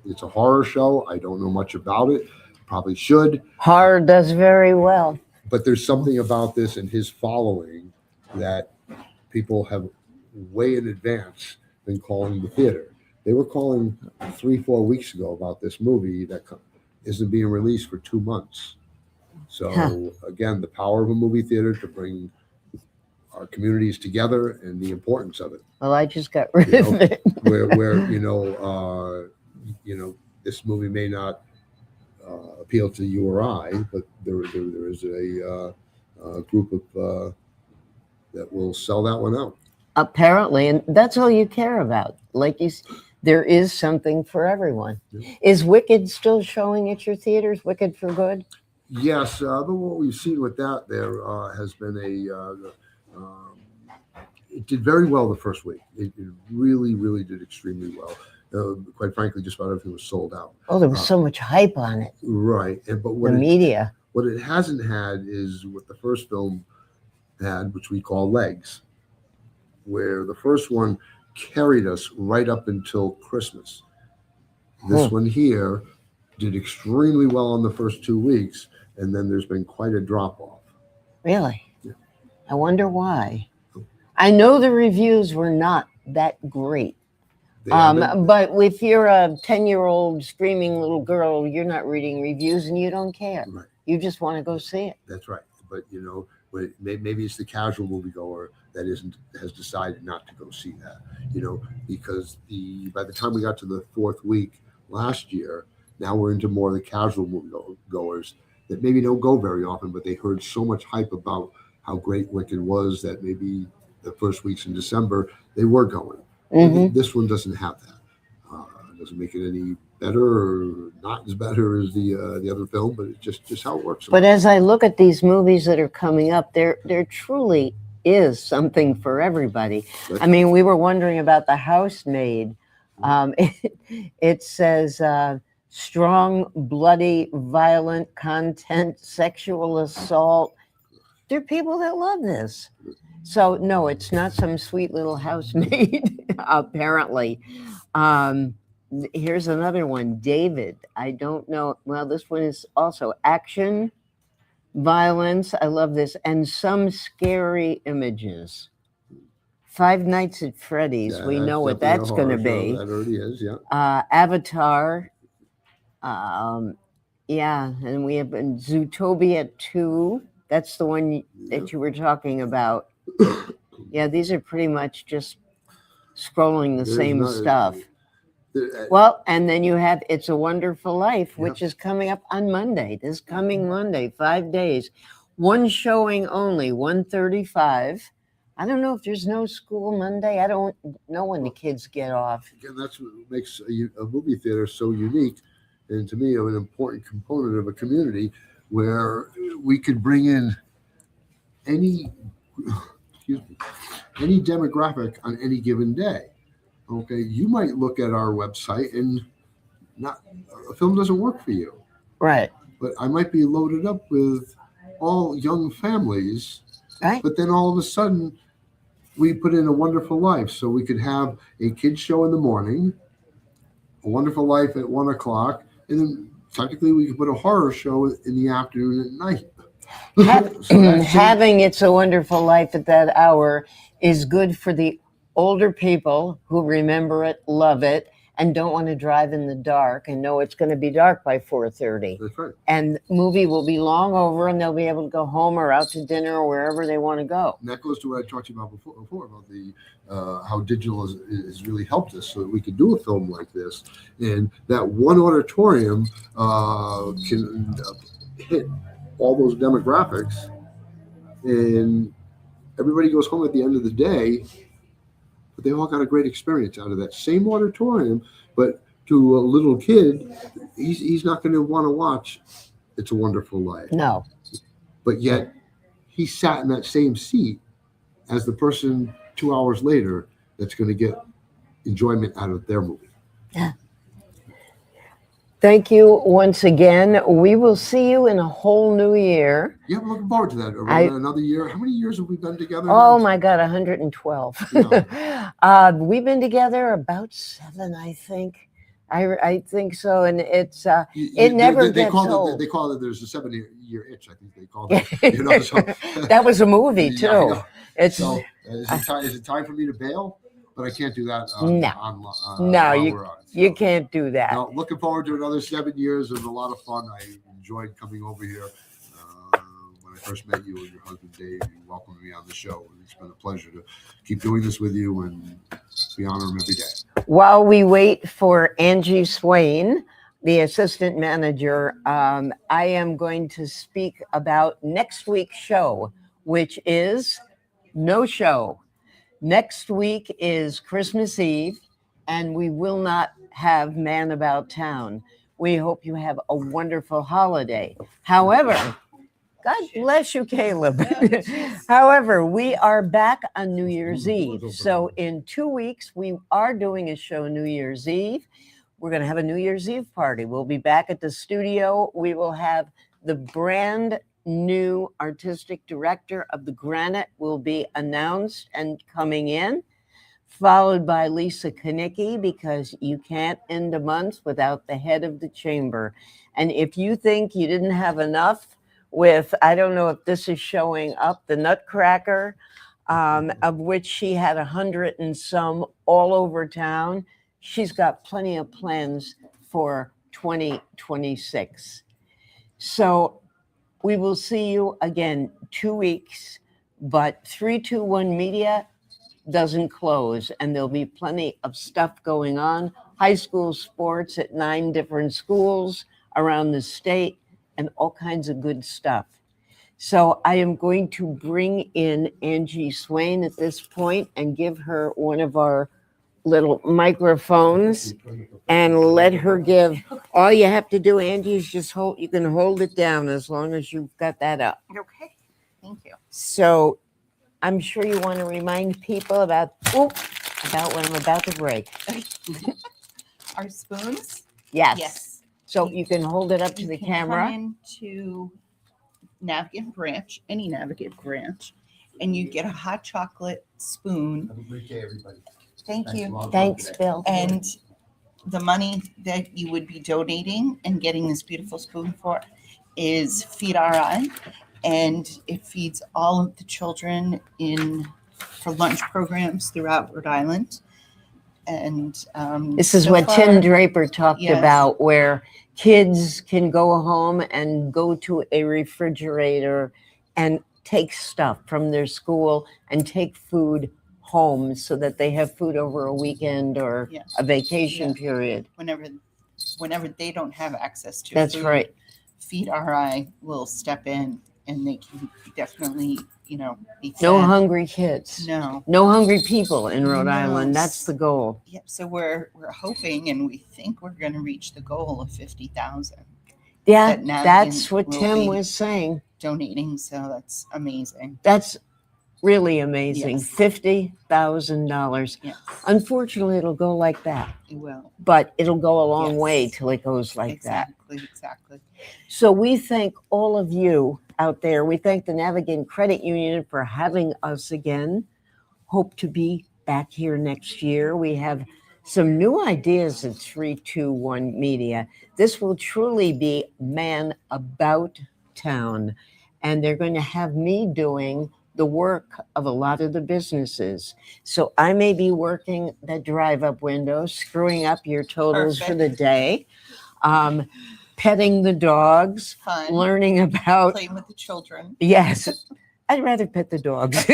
It's a horror show. I don't know much about it. Probably should. Horror does very well. But there's something about this and his following that people have way in advance been calling the theater. They were calling 3-4 weeks ago about this movie that isn't being released for 2 months. So again, the power of a movie theater to bring our communities together and the importance of it. Well, I just got rid of it. where this movie may not appeal to you or I, but there is a group of that will sell that one out. Apparently, and that's all you care about. Like there is something for everyone. Yeah. Is Wicked still showing at your theaters? Wicked for Good? Yes, but what we've seen with that there has been it did very well the first week. It really, really did extremely well. Quite frankly, just about everything was sold out. Oh, there was so much hype on it. Right, but The media. What it hasn't had is what the first film had, which we call Legs, where the first one carried us right up until Christmas. This one here did extremely well in the first 2 weeks, and then there's been quite a drop off. Really? Yeah. I wonder why. I know the reviews were not that great. But if you're a 10-year-old screaming little girl, you're not reading reviews and you don't care. Right. You just want to go see it. That's right. But maybe it's the casual moviegoer that has decided not to go see that. Because by the time we got to the 4th week last year, now we're into more of the casual moviegoers that maybe don't go very often, but they heard so much hype about how great Wicked was that maybe the first weeks in December they were going. Mm-hmm. This one doesn't have that. It doesn't make it any better or not as better as the other film, but it's just how it works. But as I look at these movies that are coming up, there truly is something for everybody. I mean, we were wondering about The Housemaid. It says strong, bloody, violent content, sexual assault. There are people that love this. So no, it's not some sweet little housemaid, apparently. Here's another one, David. I don't know. Well, this one is also action, violence. I love this. And some scary images. Five Nights at Freddy's. Yeah, we know what that's going to be. That already is, yeah. Avatar. Yeah, and we have Zootopia 2. That's the one that you were talking about. Yeah, these are pretty much just scrolling the same stuff. Well, and then you have It's a Wonderful Life, which is coming up on Monday. This coming Monday, 5 days. One showing only, 1:35. I don't know if there's no school Monday. I don't know when the kids get off. Again, that's what makes a movie theater so unique, and to me, an important component of a community where we could bring in any demographic on any given day. Okay, you might look at our website and a film doesn't work for you. Right. But I might be loaded up with all young families. Right. But then all of a sudden, we put in A Wonderful Life, so we could have a kids show in the morning, A Wonderful Life at 1 o'clock, and then technically we could put a horror show in the afternoon at night. Having It's a Wonderful Life at that hour is good for the older people who remember it, love it, and don't want to drive in the dark and know it's going to be dark by 4:30. That's right. And the movie will be long over and they'll be able to go home or out to dinner or wherever they want to go. And that goes to what I talked to you about before about the how digital has really helped us so that we can do a film like this. And that one auditorium can hit all those demographics, and everybody goes home at the end of the day, but they all got a great experience out of that same auditorium. But to a little kid, he's not going to want to watch It's a Wonderful Life. No. But yet he sat in that same seat as the person 2 hours later that's going to get enjoyment out of their movie. Yeah. Thank you once again. We will see you in a whole new year. Yeah, I'm looking forward to that. Another year. How many years have we been together? Oh my God, 112. Yeah. We've been together about 7, I think. I think so, and it's it never gets old. They call it. There's a 7-year itch. I think they call it. You know, so, that was a movie too. Yeah, it's so is it time for me to bail? But I can't do that. You can't do that. Now, looking forward to another 7 years. It was a lot of fun. I enjoyed coming over here. When I first met you and your husband Dave, you welcomed me on the show. It's been a pleasure to keep doing this with you and we honor him every day. While we wait for Angie Swain, the assistant manager, I am going to speak about next week's show, which is no show. Next week is Christmas Eve, and we will not have Man About Town. We hope you have a wonderful holiday. However, God bless you, Caleb. However, we are back on New Year's Eve. So in 2 weeks, we are doing a show New Year's Eve. We're going to have a New Year's Eve party. We'll be back at the studio. We will have the brand new artistic director of the Granite will be announced and coming in, followed by Lisa Kanicki, because you can't end a month without the head of the chamber. And if you think you didn't have enough with, I don't know if this is showing up, the Nutcracker, of which she had 100 and some all over town, she's got plenty of plans for 2026. So we will see you again 2 weeks, but 321 Media doesn't close, and there'll be plenty of stuff going on. High school sports at 9 different schools around the state and all kinds of good stuff. So I am going to bring in Angie Swain at this point and give her one of our little microphones and let her give. All you have to do, Angie, is just hold. You can hold it down as long as you've got that up. Okay, thank you. So I'm sure you want to remind people about what I'm about to break. Our spoons? Yes. Yes. So you can hold it up to the camera. Come into Navigant branch, any Navigant branch, and you get a hot chocolate spoon. Have a great day, everybody. Thank you. Thanks, Bill. And the money that you would be donating and getting this beautiful spoon for is Feed RI, and it feeds all of the children for lunch programs throughout Rhode Island. And this is so what far, Tim Draper talked yes. about, where kids can go home and go to a refrigerator and take stuff from their school and take food home so that they have food over a weekend or Yeah. a vacation Yeah. period. Whenever they don't have access to That's food, right. Feed RI will step in and they can definitely, be No fed. hungry kids. No. No hungry people in Rhode No. Island. That's the goal. Yep. So we're hoping and we think we're going to reach the goal of 50,000. Yeah, that Navigant that's what will Tim be was saying. donating. So that's amazing. That's really amazing. Yes. $50,000. Yes. Unfortunately, it'll go like that. It will. But it'll go a long Yes. way till it goes like that. Exactly. So we thank all of you out there. We thank the Navigant Credit Union for having us again. Hope to be back here next year. We have some new ideas at 321 Media. This will truly be Man About Town. And they're going to have me doing the work of a lot of the businesses. So I may be working the drive-up window, screwing up your totals for the day, petting the dogs, Fun. learning about Playing with the children. Yes, I'd rather pet the dogs.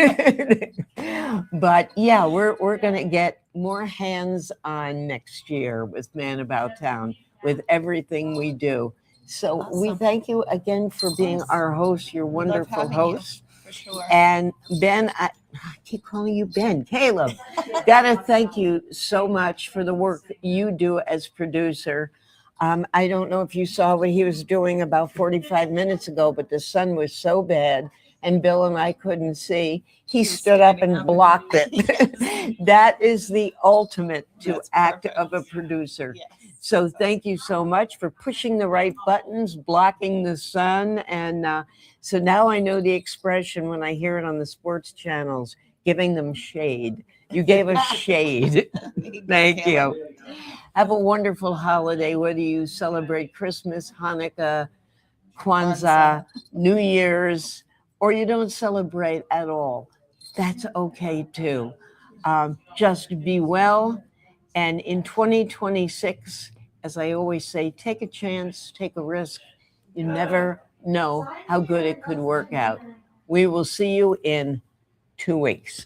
But yeah, we're gonna get more hands on next year with Man About Town, with everything we do. So we thank you again for being our host, your wonderful having host. you, for sure. And Ben, I keep calling you Ben. Caleb, gotta thank you so much for the work you do as producer. I don't know if you saw what he was doing about 45 minutes ago, but the sun was so bad and Bill and I couldn't see. He stood up and blocked it. That is the ultimate act of a producer. Yes. So thank you so much for pushing the right buttons, blocking the sun. And so now I know the expression when I hear it on the sports channels, giving them shade. You gave us shade. Thank you. Have a wonderful holiday, whether you celebrate Christmas, Hanukkah, Kwanzaa, New Year's, or you don't celebrate at all. That's okay too. Just be well. And in 2026, as I always say, take a chance, take a risk. You never know how good it could work out. We will see you in 2 weeks.